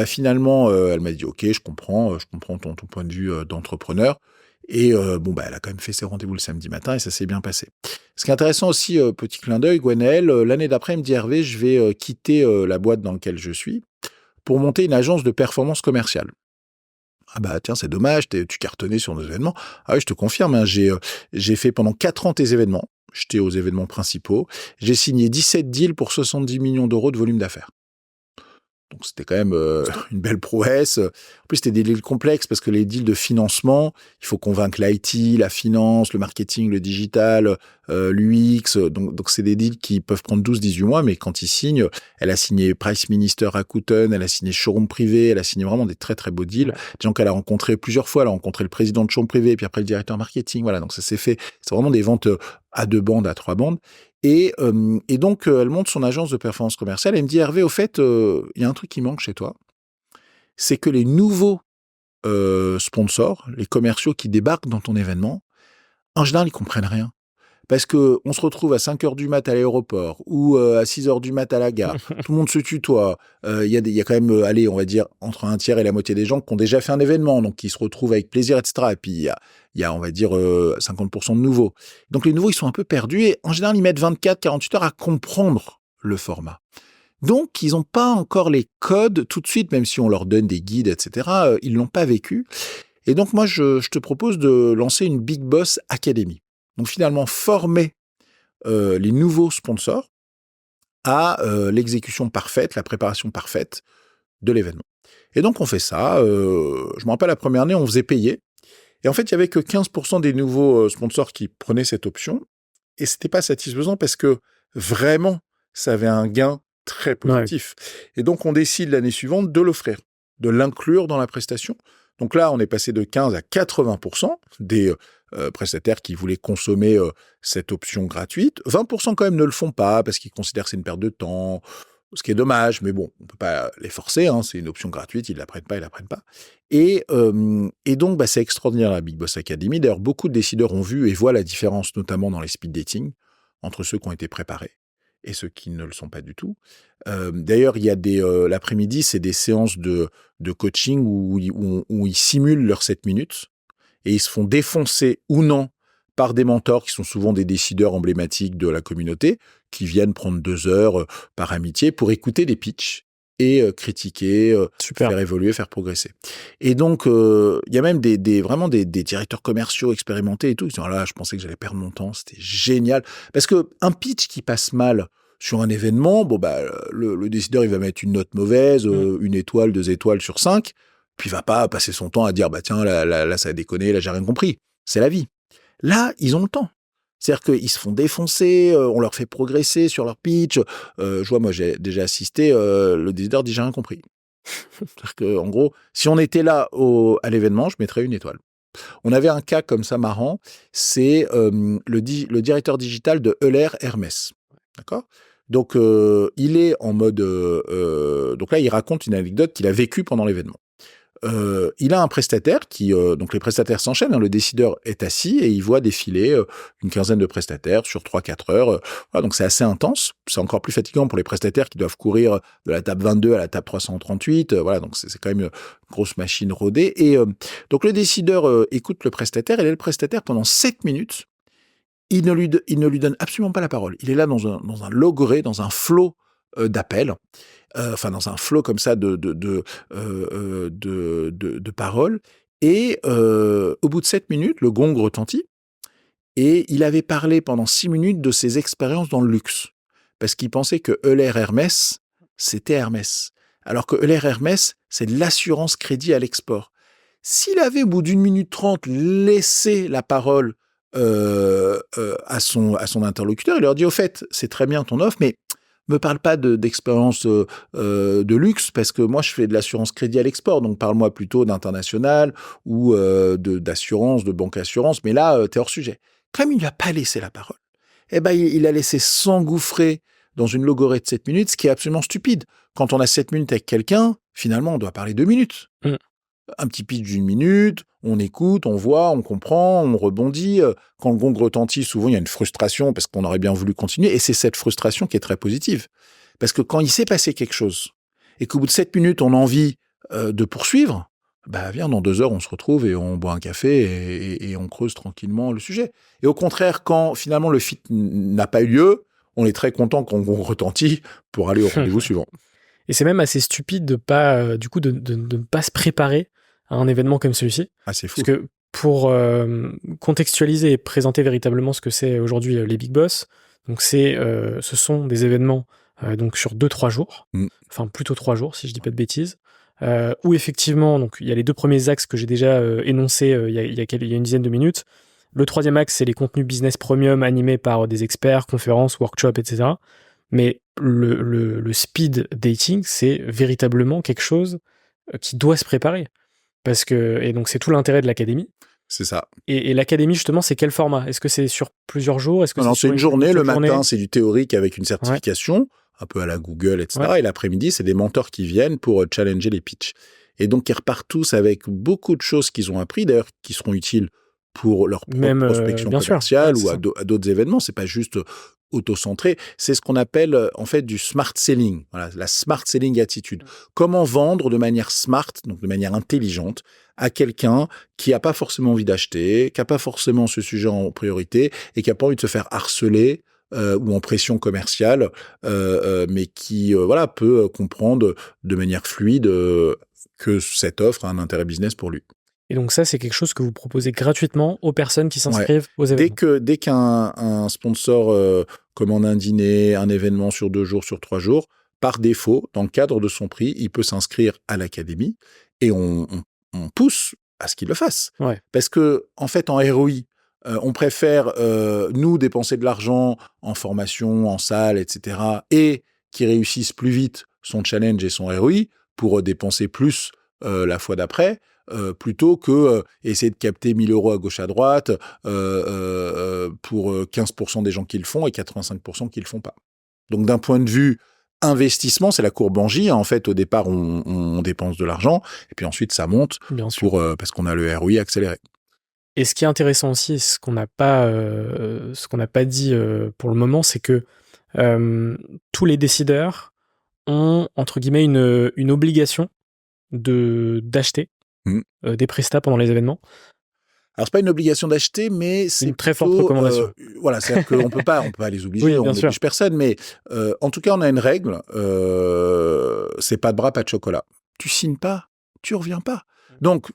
finalement, elle m'a dit « Ok, je comprends ton point de vue d'entrepreneur. » Et elle a quand même fait ses rendez-vous le samedi matin et ça s'est bien passé. Ce qui est intéressant aussi, petit clin d'œil, Gwenaëlle, l'année d'après, elle me dit: «Hervé, je vais quitter la boîte dans laquelle je suis pour monter une agence de performance commerciale». Ah bah tiens, c'est dommage, tu cartonnais sur nos événements. Ah oui, je te confirme, hein, j'ai fait pendant 4 ans tes événements. J'étais aux événements principaux. J'ai signé 17 deals pour 70 millions d'euros de volume d'affaires. Donc c'était quand même une belle prouesse. En plus, c'était des deals complexes parce que les deals de financement, il faut convaincre l'IT, la finance, le marketing, le digital, l'UX. Donc c'est des deals qui peuvent prendre 12-18 mois, mais quand ils signent, elle a signé Price Minister Rakuten, elle a signé Showroom Privé, elle a signé vraiment des très très beaux deals. Des gens qu'elle a rencontrés plusieurs fois. Elle a rencontré le président de Showroom Privé, puis après le directeur marketing. Voilà, donc ça s'est fait. C'est vraiment des ventes à 2 bandes, à 3 bandes. Et donc, elle monte son agence de performance commerciale. Elle me dit: Hervé, au fait, il y a un truc qui manque chez toi. C'est que les nouveaux sponsors, les commerciaux qui débarquent dans ton événement, en général, ils comprennent rien. Parce que on se retrouve à 5 heures du mat à l'aéroport ou à 6 heures du mat à la gare. Tout le monde se tutoie. Il y a quand même, allez, on va dire, entre un tiers et la moitié des gens qui ont déjà fait un événement, donc qui se retrouvent avec plaisir, etc. Et puis, il y a on va dire, 50% de nouveaux. Donc les nouveaux, ils sont un peu perdus et en général, ils mettent 24-48 heures à comprendre le format. Donc, ils n'ont pas encore les codes tout de suite, même si on leur donne des guides, etc. Ils l'ont pas vécu. Et donc, moi, je te propose de lancer une Big Boss Academy. Donc, finalement, former les nouveaux sponsors à l'exécution parfaite, la préparation parfaite de l'événement. Et donc, on fait ça. Je me rappelle, la première année, on faisait payer. Et en fait, il n'y avait que 15% des nouveaux sponsors qui prenaient cette option. Et c'était pas satisfaisant parce que vraiment, ça avait un gain très positif. Ouais. Et donc, on décide l'année suivante de l'offrir, de l'inclure dans la prestation. Donc là, on est passé de 15 à 80% des prestataires qui voulaient consommer cette option gratuite. 20% quand même ne le font pas parce qu'ils considèrent que c'est une perte de temps, ce qui est dommage, mais bon, on peut pas les forcer, hein, c'est une option gratuite, ils la prennent pas. Et donc, c'est extraordinaire la Big Boss Academy. D'ailleurs, beaucoup de décideurs ont vu et voient la différence, notamment dans les speed dating, entre ceux qui ont été préparés et ceux qui ne le sont pas du tout. D'ailleurs, il y a l'après-midi, c'est des séances de coaching où ils simulent leurs 7 minutes et ils se font défoncer ou non par des mentors qui sont souvent des décideurs emblématiques de la communauté, qui viennent prendre 2 heures par amitié pour écouter des pitchs et critiquer, faire évoluer, faire progresser. Et donc, il y a même vraiment des directeurs commerciaux expérimentés et tout. Ils disent: là, je pensais que j'allais perdre mon temps, c'était génial. Parce qu'un pitch qui passe mal sur un événement, le décideur, il va mettre une note mauvaise, 1 étoile, 2 étoiles sur 5, puis il va pas passer son temps à dire: tiens, là, ça a déconné, là, j'ai rien compris. C'est la vie. Là, ils ont le temps. C'est-à-dire qu'ils se font défoncer, on leur fait progresser sur leur pitch. Je vois, moi, j'ai déjà assisté, le décideur dit: j'ai rien compris. C'est-à-dire qu'en gros, si on était là à l'événement, je mettrais 1 étoile. On avait un cas comme ça marrant, c'est le directeur digital de Euler Hermès. D'accord ? Donc, il est en mode... donc là, il raconte une anecdote qu'il a vécue pendant l'événement. Il a un prestataire donc les prestataires s'enchaînent, hein, le décideur est assis et il voit défiler une quinzaine de prestataires sur 3-4 heures. Voilà, donc c'est assez intense. C'est encore plus fatigant pour les prestataires qui doivent courir de la table 22 à la table 338. Voilà, donc c'est quand même une grosse machine rodée. Et donc le décideur écoute le prestataire et là, le prestataire, pendant 7 minutes, il ne lui donne absolument pas la parole. Il est là dans un logoré, dans un flot d'appels. Dans un flot comme ça de paroles. Et au bout de 7 minutes, le gong retentit. Et il avait parlé pendant 6 minutes de ses expériences dans le luxe. Parce qu'il pensait que Euler Hermès, c'était Hermès. Alors que Euler Hermès, c'est de l'assurance crédit à l'export. S'il avait, au bout d'1 minute 30, laissé la parole à son interlocuteur, il leur dit: au fait, c'est très bien ton offre, mais me parle pas d'expérience de luxe, parce que moi, je fais de l'assurance crédit à l'export, donc parle-moi plutôt d'international ou d'assurance, de banque assurance, mais là, t'es hors sujet. Comme il lui a pas laissé la parole, il a laissé s'engouffrer dans une logorée de 7 minutes, ce qui est absolument stupide. Quand on a 7 minutes avec quelqu'un, finalement, on doit parler 2 minutes. Un petit pitch d'1 minute, on écoute, on voit, on comprend, on rebondit. Quand le gong retentit, souvent, il y a une frustration parce qu'on aurait bien voulu continuer. Et c'est cette frustration qui est très positive. Parce que quand il s'est passé quelque chose et qu'au bout de 7 minutes, on a envie de poursuivre, bah viens, dans 2 heures, on se retrouve et on boit un café et on creuse tranquillement le sujet. Et au contraire, quand finalement le fit n'a pas eu lieu, on est très content qu'on retentit pour aller au rendez-vous suivant. Et c'est même assez stupide de pas, du coup, de ne pas se préparer à un événement comme celui-ci. Ah, c'est fou. Parce que pour contextualiser et présenter véritablement ce que c'est aujourd'hui les Big Boss, donc ce sont des événements donc sur 2-3 jours, enfin plutôt 3 jours si je dis pas de bêtises, où effectivement donc il y a les 2 premiers axes que j'ai déjà énoncés il y a une dizaine de minutes. Le 3e axe, c'est les contenus business premium animés par des experts, conférences, workshops, etc. Mais le speed dating, c'est véritablement quelque chose qui doit se préparer. Et donc, c'est tout l'intérêt de l'académie. C'est ça. Et l'académie, justement, c'est quel format? Est-ce que c'est sur plusieurs jours? Est-ce que Non, c'est une journée. Le journée matin, c'est du théorique avec une certification, un peu à la Google, etc. Ouais. Et l'après-midi, c'est des mentors qui viennent pour challenger les pitchs. Et donc, ils repartent tous avec beaucoup de choses qu'ils ont appris, d'ailleurs, qui seront utiles pour leur prospection commerciale ou à d'autres événements. C'est pas juste auto-centré. C'est ce qu'on appelle, en fait, du smart selling. Voilà, la smart selling attitude. Comment vendre de manière smart, donc de manière intelligente, à quelqu'un qui n'a pas forcément envie d'acheter, qui n'a pas forcément ce sujet en priorité et qui n'a pas envie de se faire harceler ou en pression commerciale, mais qui peut comprendre de manière fluide que cette offre a un intérêt business pour lui. Et donc ça, c'est quelque chose que vous proposez gratuitement aux personnes qui s'inscrivent aux événements. Dès qu'un sponsor commande un dîner, un événement sur 2 jours, sur 3 jours, par défaut, dans le cadre de son prix, il peut s'inscrire à l'académie et on pousse à ce qu'il le fasse. Ouais. Parce que, en fait, en ROI, on préfère, nous, dépenser de l'argent en formation, en salle, etc., et qu'il réussisse plus vite son challenge et son ROI pour dépenser plus la fois d'après, plutôt que essayer de capter 1 000 € à gauche à droite pour 15% des gens qui le font et 85% qui le font pas. Donc, d'un point de vue investissement, c'est la courbe en J. En fait, au départ, on dépense de l'argent et puis ensuite, ça monte parce qu'on a le ROI accéléré. Et ce qui est intéressant aussi, ce qu'on n'a pas dit pour le moment, c'est que tous les décideurs ont, entre guillemets, une obligation d'acheter des prestats pendant les événements. Alors, c'est pas une obligation d'acheter, mais c'est une très forte recommandation. Voilà, c'est-à-dire qu'on peut pas les obliger, oui, on n'oblige personne, mais en tout cas, on a une règle, c'est pas de bras, pas de chocolat. Tu signes pas, tu reviens pas. Donc,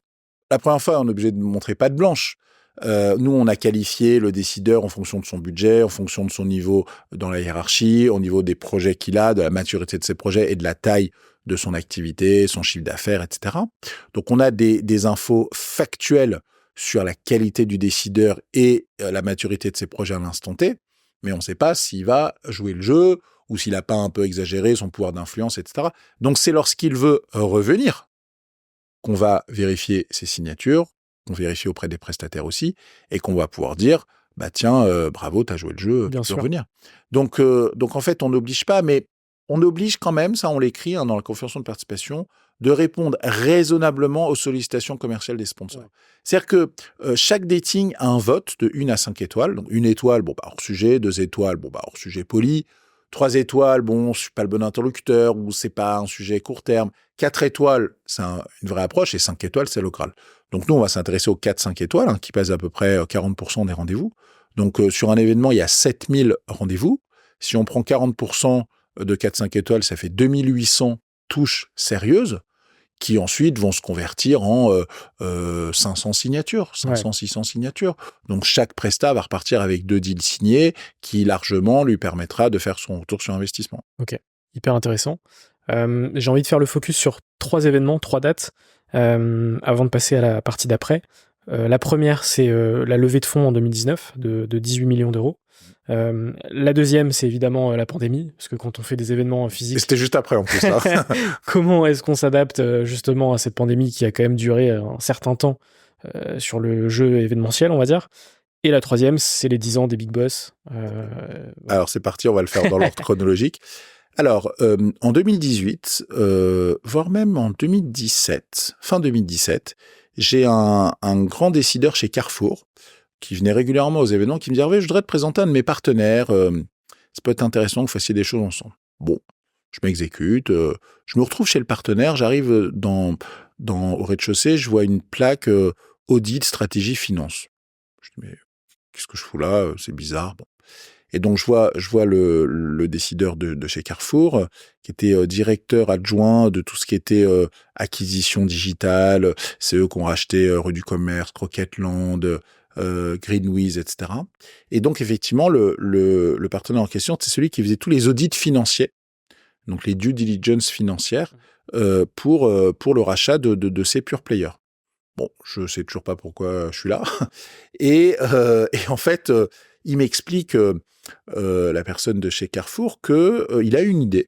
la première fois, on est obligé de montrer patte blanche. Nous, on a qualifié le décideur en fonction de son budget, en fonction de son niveau dans la hiérarchie, au niveau des projets qu'il a, de la maturité de ses projets et de la taille de son activité, son chiffre d'affaires, etc. Donc, on a des infos factuelles sur la qualité du décideur et la maturité de ses projets à l'instant T, mais on ne sait pas s'il va jouer le jeu ou s'il n'a pas un peu exagéré son pouvoir d'influence, etc. Donc, c'est lorsqu'il veut revenir qu'on va vérifier ses signatures, qu'on vérifie auprès des prestataires aussi, et qu'on va pouvoir dire, bah tiens, bravo, t'as joué le jeu, tu peux revenir. Donc, en fait, on n'oblige pas, mais on oblige quand même, ça on l'écrit dans la conférence de participation, de répondre raisonnablement aux sollicitations commerciales des sponsors. Ouais. C'est-à-dire que chaque dating a un vote de 1 à 5 étoiles. Donc 1 étoile, hors sujet, 2 étoiles, hors sujet poli. 3 étoiles, je suis pas le bon interlocuteur ou c'est pas un sujet court terme. 4 étoiles, c'est une vraie approche et 5 étoiles, c'est local. Donc nous, on va s'intéresser aux 4-5 étoiles qui pèsent à peu près 40% des rendez-vous. Donc sur un événement, il y a 7000 rendez-vous. Si on prend 40% de 4-5 étoiles, ça fait 2800 touches sérieuses qui ensuite vont se convertir en 500 signatures, 500-600 signatures. Donc, chaque prestat va repartir avec 2 deals signés qui, largement, lui permettra de faire son retour sur investissement. Ok, hyper intéressant. J'ai envie de faire le focus sur 3 événements, 3 dates, avant de passer à la partie d'après. La première, c'est la levée de fonds en 2019 de 18 millions d'euros. La deuxième, c'est évidemment la pandémie, parce que quand on fait des événements physiques... Et c'était juste après, en plus. Hein. Comment est-ce qu'on s'adapte justement à cette pandémie qui a quand même duré un certain temps sur le jeu événementiel, on va dire. Et la troisième, c'est les 10 ans des Big Boss. Alors, c'est parti, on va le faire dans l'ordre chronologique. Alors, en 2018, voire même en 2017, fin 2017, j'ai un grand décideur chez Carrefour qui venait régulièrement aux événements, qui me disait « Hervé, je voudrais te présenter un de mes partenaires, ça peut être intéressant que vous fassiez des choses ensemble. » Bon, je m'exécute, je me retrouve chez le partenaire, j'arrive dans au rez-de-chaussée, je vois une plaque audit, stratégie, finance. Je dis, mais qu'est-ce que je fous là? C'est bizarre. Bon. Et donc, je vois le décideur de chez Carrefour, qui était directeur adjoint de tout ce qui était acquisition digitale. C'est eux qui ont racheté Rue du Commerce, Croquetland, Greenwiz, etc. Et donc, effectivement, le partenaire en question, c'est celui qui faisait tous les audits financiers, donc les due diligence financières, pour le rachat de ces pure players. Bon, je sais toujours pas pourquoi je suis là. Et en fait, il m'explique, la personne de chez Carrefour, que il a une idée.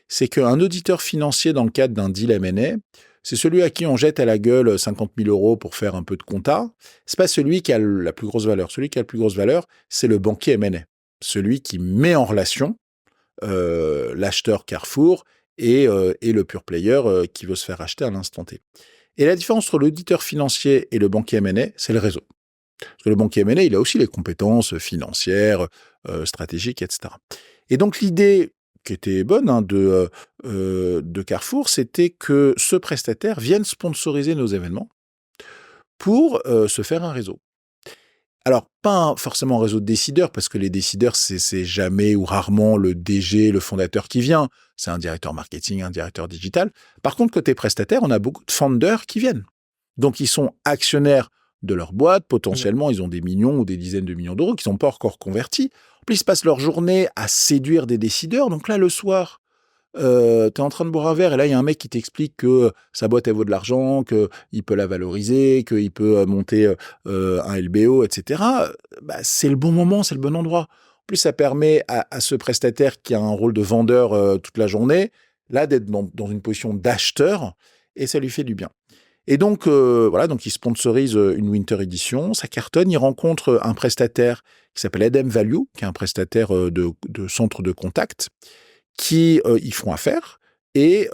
C'est qu'un auditeur financier dans le cadre d'un deal M&A, c'est celui à qui on jette à la gueule 50 000 euros pour faire un peu de compta. C'est pas celui qui a la plus grosse valeur. Celui qui a la plus grosse valeur, c'est le banquier M&A. Celui qui met en relation l'acheteur Carrefour et le pure player qui veut se faire acheter à l'instant T. Et la différence entre l'auditeur financier et le banquier M&A, c'est le réseau. Parce que le banquier M&A, il a aussi les compétences financières, stratégiques, etc. Et donc l'idée qui était bonne de Carrefour, c'était que ce prestataire vienne sponsoriser nos événements pour se faire un réseau. Alors, pas forcément un réseau de décideurs, parce que les décideurs, c'est jamais ou rarement le DG, le fondateur qui vient. C'est un directeur marketing, un directeur digital. Par contre, côté prestataire, on a beaucoup de founders qui viennent. Donc, ils sont actionnaires de leur boîte. Potentiellement, ils ont des millions ou des dizaines de millions d'euros qui ne sont pas encore convertis. En plus, ils passent leur journée à séduire des décideurs. Donc là, le soir, t'es en train de boire un verre et là, il y a un mec qui t'explique que sa boîte, elle vaut de l'argent, qu'il peut la valoriser, qu'il peut monter un LBO, etc. Bah, c'est le bon moment, c'est le bon endroit. En plus, ça permet à ce prestataire qui a un rôle de vendeur toute la journée, là, d'être dans une position d'acheteur et ça lui fait du bien. Et donc, voilà, donc il sponsorise une Winter Edition, ça cartonne, il rencontre un prestataire qui s'appelle Adem Value, qui est un prestataire de centre de contact, qui ils font affaire et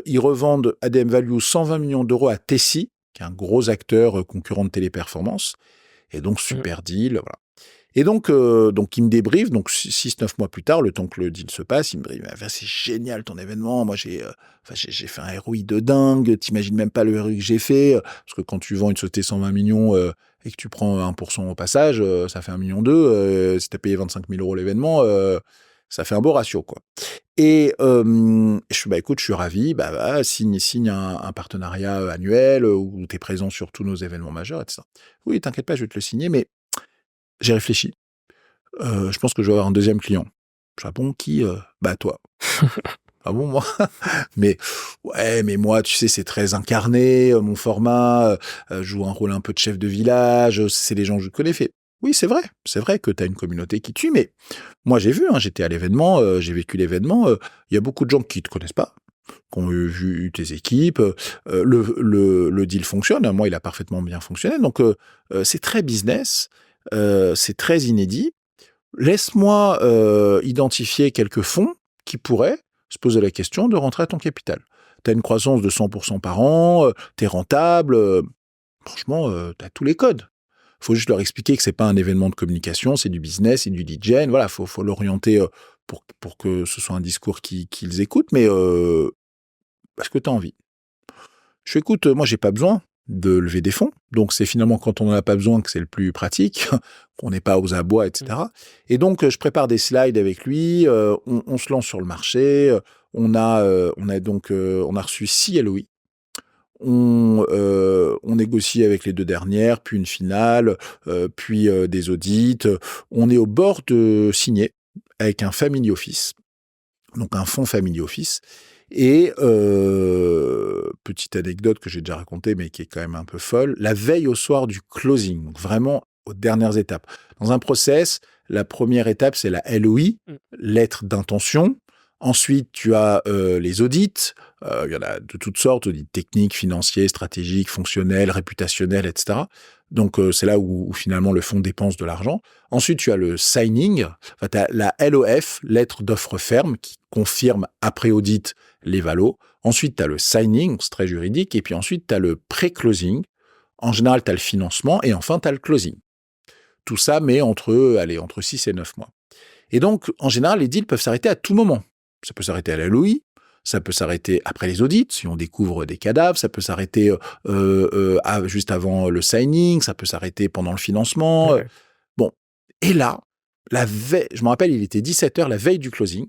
ils revendent ADM Value 120 millions d'euros à Tessie, qui est un gros acteur concurrent de Téléperformance. Et donc, super deal, voilà. Et donc il me débriefe, donc 6-9 mois plus tard, le temps que le deal se passe, il me dit « c'est génial ton événement, moi j'ai fait un ROI de dingue, t'imagines même pas le ROI que j'ai fait, parce que quand tu vends une société 120 millions et que tu prends 1% au passage, ça fait 1,2 million, si t'as payé 25 000 euros l'événement, ça fait un beau ratio, quoi. » Et je suis écoute, je suis ravi, signe un partenariat annuel où tu es présent sur tous nos événements majeurs, etc. Oui, t'inquiète pas, je vais te le signer, mais j'ai réfléchi. Je pense que je vais avoir un deuxième client. Je réponds, qui? Toi. Ah bon, moi? Mais ouais, mais moi, tu sais, c'est très incarné, mon format, je joue un rôle un peu de chef de village, c'est les gens que je connais. Fait, oui, c'est vrai que tu as une communauté qui tue, mais moi j'ai vu, j'étais à l'événement, j'ai vécu l'événement, il y a beaucoup de gens qui te connaissent pas, qui ont vu tes équipes, le deal fonctionne, moi il a parfaitement bien fonctionné, donc c'est très business, c'est très inédit. Laisse-moi identifier quelques fonds qui pourraient se poser la question de rentrer à ton capital. Tu as une croissance de 100% par an, tu es rentable, franchement, tu as tous les codes. Il faut juste leur expliquer que c'est pas un événement de communication, c'est du business, c'est du lead gen. Voilà, faut l'orienter pour que ce soit un discours qu'ils écoutent, mais parce que tu as envie. Je fais, écoute, moi, j'ai pas besoin de lever des fonds. Donc, c'est finalement quand on n'en a pas besoin que c'est le plus pratique, qu'on n'est pas aux abois, etc. Et donc, je prépare des slides avec lui, on se lance sur le marché, on a reçu 6 LOI. On négocie avec les 2 dernières, puis une finale, puis des audits. On est au bord de signer avec un family office, donc un fonds family office. Et petite anecdote que j'ai déjà racontée, mais qui est quand même un peu folle, la veille au soir du closing, donc vraiment aux dernières étapes. Dans un process, la première étape, c'est la LOI, lettre d'intention. Ensuite, tu as les audits. Il y en a de toutes sortes, audits techniques, financiers, stratégiques, fonctionnels, réputationnels, etc. Donc, c'est là où finalement le fonds dépense de l'argent. Ensuite, tu as le signing. Enfin, tu as la LOF, lettre d'offre ferme, qui confirme après audit les valos. Ensuite, tu as le signing, c'est très juridique. Et puis ensuite, tu as le pré-closing. En général, tu as le financement. Et enfin, tu as le closing. Tout ça met entre 6 et 9 mois. Et donc, en général, les deals peuvent s'arrêter à tout moment. Ça peut s'arrêter à la LOI, ça peut s'arrêter après les audits, si on découvre des cadavres, ça peut s'arrêter juste avant le signing, ça peut s'arrêter pendant le financement. Ouais. Bon, et là, la veille, je me rappelle, il était 17h, la veille du closing,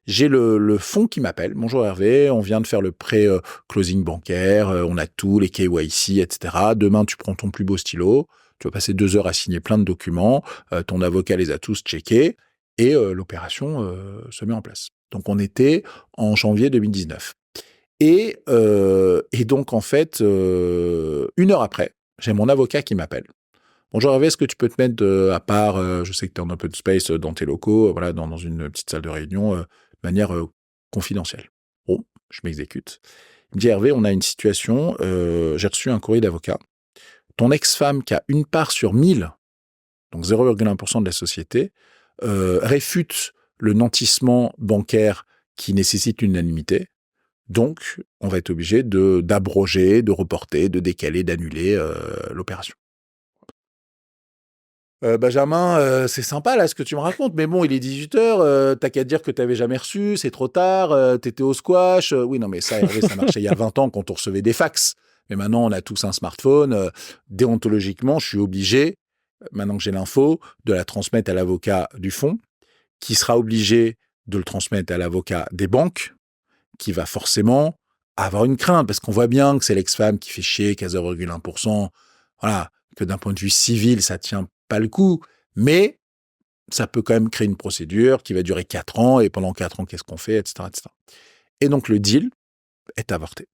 j'ai le fonds qui m'appelle. Bonjour Hervé, on vient de faire le pré-closing bancaire, on a tout, les KYC, etc. Demain, tu prends ton plus beau stylo, tu vas passer 2 heures à signer plein de documents, ton avocat les a tous checkés, et l'opération se met en place. Donc, on était en janvier 2019. Et donc, en fait, 1 heure après, j'ai mon avocat qui m'appelle. Bonjour Hervé, est-ce que tu peux te mettre à part, je sais que tu es en open space dans tes locaux, voilà, dans une petite salle de réunion, de manière confidentielle. Bon, je m'exécute. Il me dit Hervé, on a une situation, j'ai reçu un courrier d'avocat. Ton ex-femme qui a une part sur 1000, donc 0,1% de la société, réfute le nantissement bancaire qui nécessite l'unanimité. Donc, on va être obligé d'abroger, de reporter, de décaler, d'annuler l'opération. Benjamin, c'est sympa là ce que tu me racontes, mais bon, il est 18h, t'as qu'à dire que t'avais jamais reçu, c'est trop tard, t'étais au squash. Oui, non, mais ça, Hervé, ça marchait il y a 20 ans quand on recevait des fax. Mais maintenant, on a tous un smartphone. Déontologiquement, je suis obligé, maintenant que j'ai l'info, de la transmettre à l'avocat du fonds, qui sera obligé de le transmettre à l'avocat des banques, qui va forcément avoir une crainte, parce qu'on voit bien que c'est l'ex-femme qui fait chier, qu'à 0,1%, voilà, que d'un point de vue civil, ça tient pas le coup, mais ça peut quand même créer une procédure qui va durer 4 ans, et pendant 4 ans, qu'est-ce qu'on fait, etc., etc. Et donc, le deal est avorté.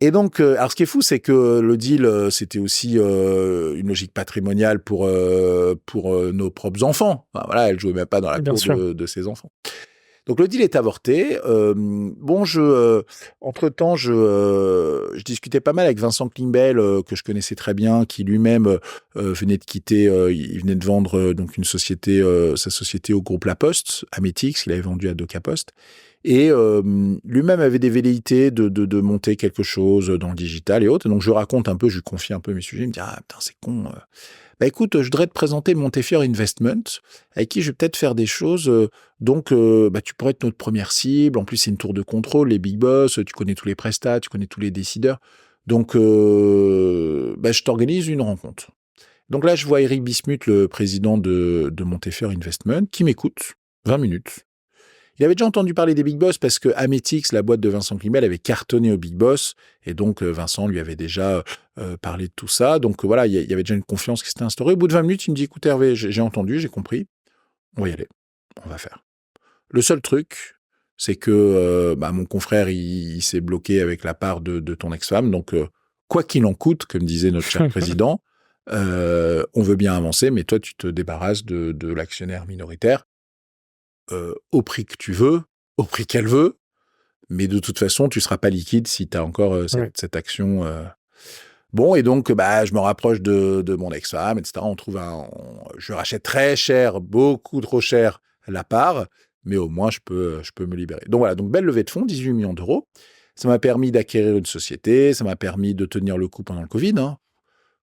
Et donc, alors ce qui est fou, c'est que le deal, c'était aussi une logique patrimoniale pour nos propres enfants. Enfin, voilà, elle jouait même pas dans la Bien cour sûr. de ses enfants. Donc le deal est avorté. Bon, entre-temps, je discutais pas mal avec Vincent Klimbel, que je connaissais très bien, qui lui-même venait de quitter, il venait de vendre donc une société, sa société au groupe La Poste, Ametix, qu'il avait vendu à DocaPost. Et lui-même avait des velléités de monter quelque chose dans le digital et autres. Et donc je lui raconte un peu, je lui confie un peu mes sujets. Il me dit « Ah putain, c'est con. Bah écoute, je voudrais te présenter Montefiore Investment, avec qui je vais peut-être faire des choses. Donc, tu pourrais être notre première cible. En plus, c'est une tour de contrôle, les big boss. Tu connais tous les prestats, tu connais tous les décideurs. Donc, je t'organise une rencontre. » Donc là, je vois Eric Bismuth, le président de Montefiore Investment, qui m'écoute 20 minutes. Il avait déjà entendu parler des Big Boss parce que Ametix, la boîte de Vincent Klimbel, avait cartonné au Big Boss. Et donc, Vincent lui avait déjà parlé de tout ça. Donc, voilà, il y avait déjà une confiance qui s'était instaurée. Au bout de 20 minutes, il me dit, écoute Hervé, j'ai entendu, j'ai compris. On va y aller. On va faire. Le seul truc, c'est que mon confrère, il s'est bloqué avec la part de ton ex-femme. Donc, quoi qu'il en coûte, comme disait notre cher président, on veut bien avancer, mais toi, tu te débarrasses de l'actionnaire minoritaire. Au prix que tu veux, au prix qu'elle veut, mais de toute façon, tu seras pas liquide si tu as encore cette action. Bon, et donc, je me rapproche de mon ex-femme, etc. Je rachète très cher, beaucoup trop cher la part, mais au moins, je peux me libérer. Donc voilà, donc belle levée de fonds, 18 millions d'euros. Ça m'a permis d'acquérir une société, ça m'a permis de tenir le coup pendant le Covid, hein.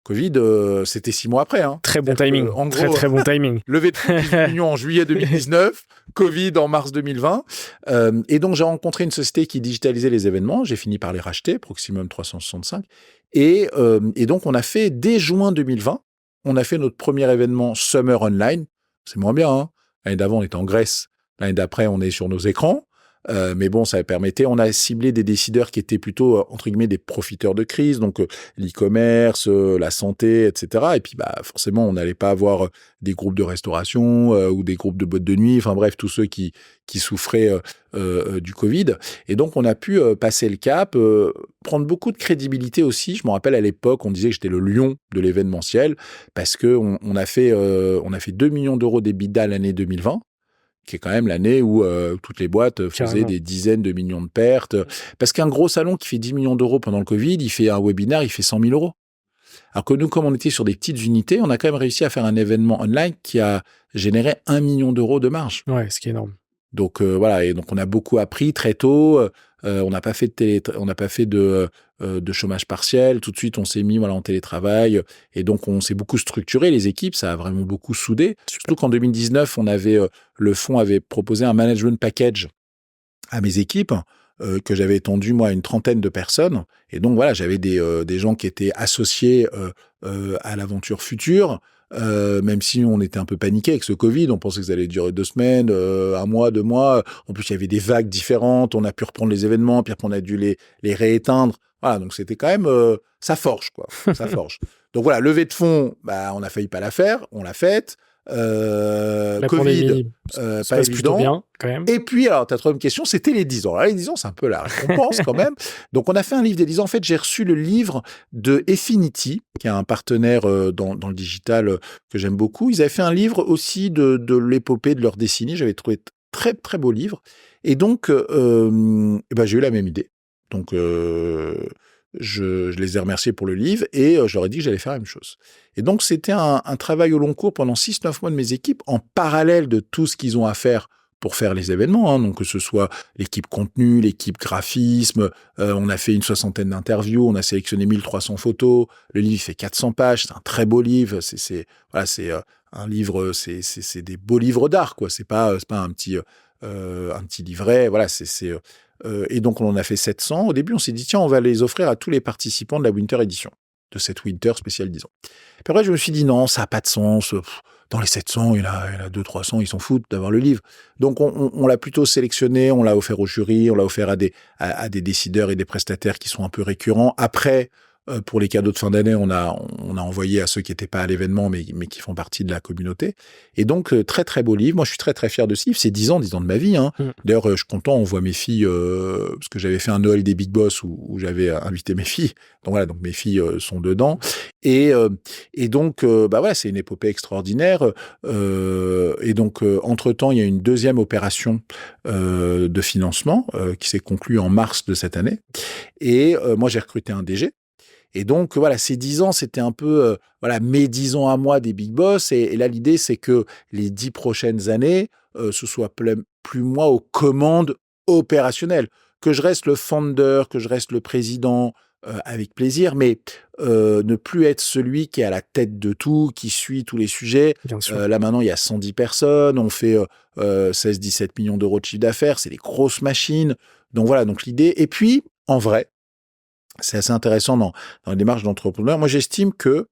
Covid, c'était 6 mois après. Hein. Très bon timing. En gros, très bon timing. Levée de fonds 18 millions en juillet 2019, Covid en mars 2020. Et donc, j'ai rencontré une société qui digitalisait les événements. J'ai fini par les racheter, Proximum 365. Et donc, on a fait, dès juin 2020, on a fait notre premier événement Summer Online. C'est moins bien. Hein. L'année d'avant, on était en Grèce. L'année d'après, on est sur nos écrans. Mais bon, ça permettait, on a ciblé des décideurs qui étaient plutôt, entre guillemets, des profiteurs de crise, donc l'e-commerce, la santé, etc. Et puis, forcément, on n'allait pas avoir des groupes de restauration ou des groupes de boîtes de nuit, enfin bref, tous ceux qui souffraient du Covid. Et donc, on a pu passer le cap, prendre beaucoup de crédibilité aussi. Je me rappelle, à l'époque, on disait que j'étais le lion de l'événementiel parce que on a fait 2 millions d'euros d'EBITDA l'année 2020. Qui est quand même l'année où toutes les boîtes faisaient des dizaines de millions de pertes. Parce qu'un gros salon qui fait 10 millions d'euros pendant le Covid, il fait un webinaire, il fait 100 000 euros. Alors que nous, comme on était sur des petites unités, on a quand même réussi à faire un événement online qui a généré 1 million d'euros de marge. Ouais, ce qui est énorme. Donc voilà, et donc on a beaucoup appris très tôt. On n'a pas fait de chômage partiel. Tout de suite, on s'est mis en télétravail. Et donc, on s'est beaucoup structuré, les équipes. Ça a vraiment beaucoup soudé. Surtout qu'en 2019, le fonds avait proposé un management package à mes équipes, que j'avais étendu, moi, à une trentaine de personnes. Et donc, voilà, j'avais des gens qui étaient associés à l'aventure future, même si on était un peu paniqué avec ce Covid. On pensait que ça allait durer 2 semaines, 1 mois, 2 mois. En plus, il y avait des vagues différentes. On a pu reprendre les événements, puis après, on a dû les rééteindre. Voilà, donc c'était quand même... ça forge, quoi. Ça forge. Donc voilà, levée de fonds, on a failli pas la faire. On l'a faite. La Covid, pandémie se pas passe plutôt évident. bien, quand même. Et puis, alors, ta troisième question, c'était les 10 ans. Alors, les 10 ans, c'est un peu la récompense quand même. Donc, on a fait un livre des 10 ans. En fait, j'ai reçu le livre de Effinity, qui est un partenaire dans le digital que j'aime beaucoup. Ils avaient fait un livre aussi de l'épopée de leur décennie. J'avais trouvé très, très beau livre. Et donc, j'ai eu la même idée. Donc, je les ai remerciés pour le livre et je leur ai dit que j'allais faire la même chose. Et donc, c'était un travail au long cours pendant 6-9 mois de mes équipes, en parallèle de tout ce qu'ils ont à faire pour faire les événements, hein. Donc que ce soit l'équipe contenu, l'équipe graphisme, on a fait une 60aine d'interviews, on a sélectionné 1300 photos, le livre fait 400 pages, c'est un très beau livre, c'est un livre, c'est des beaux livres d'art, quoi. C'est pas un petit livret, voilà, et donc on en a fait 700. Au début, on s'est dit tiens, on va les offrir à tous les participants de la Winter Edition, de cette Winter spéciale 10 ans. Puis après, je me suis dit non, ça n'a pas de sens. Dans les 700, il y en a 200-300, ils s'en foutent d'avoir le livre. Donc, on l'a plutôt sélectionné, on l'a offert au jury, on l'a offert à des décideurs et des prestataires qui sont un peu récurrents. Après, pour les cadeaux de fin d'année, on a envoyé à ceux qui n'étaient pas à l'événement, mais qui font partie de la communauté. Et donc, très, très beau livre. Moi, je suis très, très fier de ce livre. C'est 10 ans de ma vie, hein. D'ailleurs, je suis content, on voit mes filles, parce que j'avais fait un Noël des Big Boss où j'avais invité mes filles. Donc voilà, donc mes filles sont dedans. Et donc, voilà, c'est une épopée extraordinaire. Et donc, entre-temps, il y a une deuxième opération de financement qui s'est conclue en mars de cette année. Et moi, j'ai recruté un DG. Et donc, voilà, ces 10 ans, c'était un peu, mes 10 ans à moi des Big Boss. Et là, l'idée, c'est que les 10 prochaines années, ce soit plus moi aux commandes opérationnelles. Que je reste le founder, que je reste le président, avec plaisir, mais ne plus être celui qui est à la tête de tout, qui suit tous les sujets. Bien sûr. Là, maintenant, il y a 110 personnes, on fait 16-17 millions d'euros de chiffre d'affaires, c'est des grosses machines. Donc voilà, donc l'idée. Et puis, en vrai, c'est assez intéressant dans la démarche d'entrepreneur. Moi, j'estime que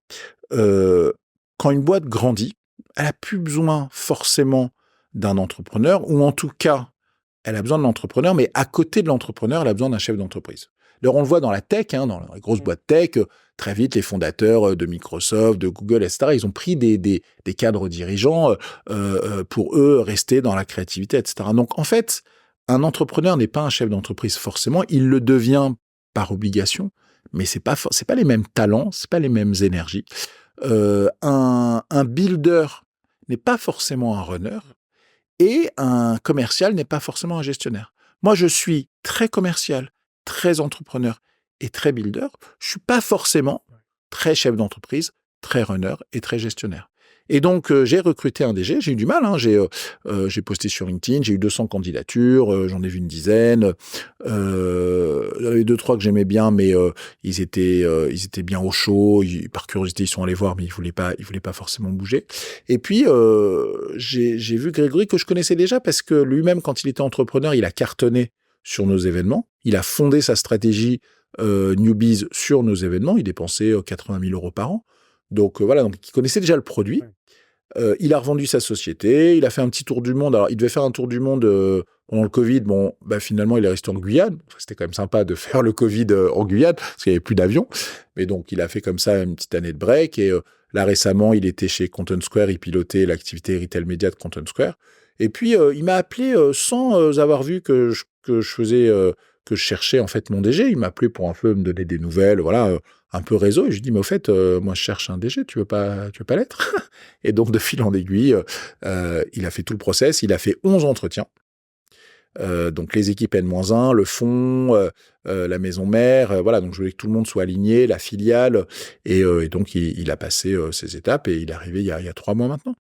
quand une boîte grandit, elle n'a plus besoin forcément d'un entrepreneur, ou en tout cas, elle a besoin de l'entrepreneur, mais à côté de l'entrepreneur, elle a besoin d'un chef d'entreprise. Alors, on le voit dans la tech, hein, dans les grosses boîtes tech, très vite, les fondateurs de Microsoft, de Google, etc., ils ont pris des cadres dirigeants pour eux rester dans la créativité, etc. Donc, en fait, un entrepreneur n'est pas un chef d'entreprise forcément, il le devient par obligation, mais c'est pas les mêmes talents, c'est pas les mêmes énergies. Un builder n'est pas forcément un runner et un commercial n'est pas forcément un gestionnaire. Moi, je suis très commercial, très entrepreneur et très builder. Je suis pas forcément très chef d'entreprise, très runner et très gestionnaire. Et donc, j'ai recruté un DG. J'ai eu du mal, hein. J'ai posté sur LinkedIn, j'ai eu 200 candidatures, j'en ai vu une dizaine. Il y en avait 2-3 que j'aimais bien, mais ils étaient bien au chaud. Par curiosité, ils sont allés voir, mais ils voulaient pas forcément bouger. Et puis, j'ai vu Grégory, que je connaissais déjà, parce que lui-même, quand il était entrepreneur, il a cartonné sur nos événements. Il a fondé sa stratégie Newbies sur nos événements. Il dépensait 80 000 euros par an. Donc voilà, donc il connaissait déjà le produit. Il a revendu sa société, il a fait un petit tour du monde. Alors, il devait faire un tour du monde pendant le Covid. Bon, finalement, il est resté en Guyane. C'était quand même sympa de faire le Covid en Guyane, parce qu'il n'y avait plus d'avion. Mais donc, il a fait comme ça une petite année de break. Et là, récemment, il était chez Content Square, il pilotait l'activité retail média de Content Square. Et puis, il m'a appelé sans avoir vu que je faisais... que je cherchais en fait mon DG. Il m'a appelé pour un peu me donner des nouvelles, voilà, un peu réseau. Et je lui dis, mais au fait, moi je cherche un DG, tu veux pas l'être? Et donc de fil en aiguille, il a fait tout le process, il a fait 11 entretiens. Donc les équipes N-1, le fonds, la maison mère, voilà. Donc je voulais que tout le monde soit aligné, la filiale, et donc il a passé ces étapes et il est arrivé il y a 3 mois maintenant.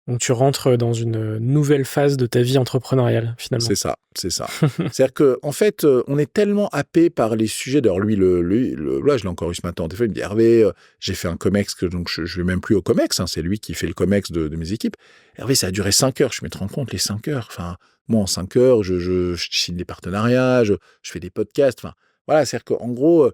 Donc tu rentres dans une nouvelle phase de ta vie entrepreneuriale, finalement. C'est ça. C'est-à-dire que, en fait, on est tellement happé par les sujets. D'ailleurs, là, je l'ai encore eu ce matin. Des fois, il me dit, Hervé, j'ai fait un comex, donc je vais même plus au comex. Hein, c'est lui qui fait le comex de mes équipes. Hervé, ça a duré 5 heures. Je me rends compte, les 5 heures. Enfin, moi, en 5 heures, je signe des partenariats, je fais des podcasts. Enfin, voilà, c'est-à-dire qu'en gros,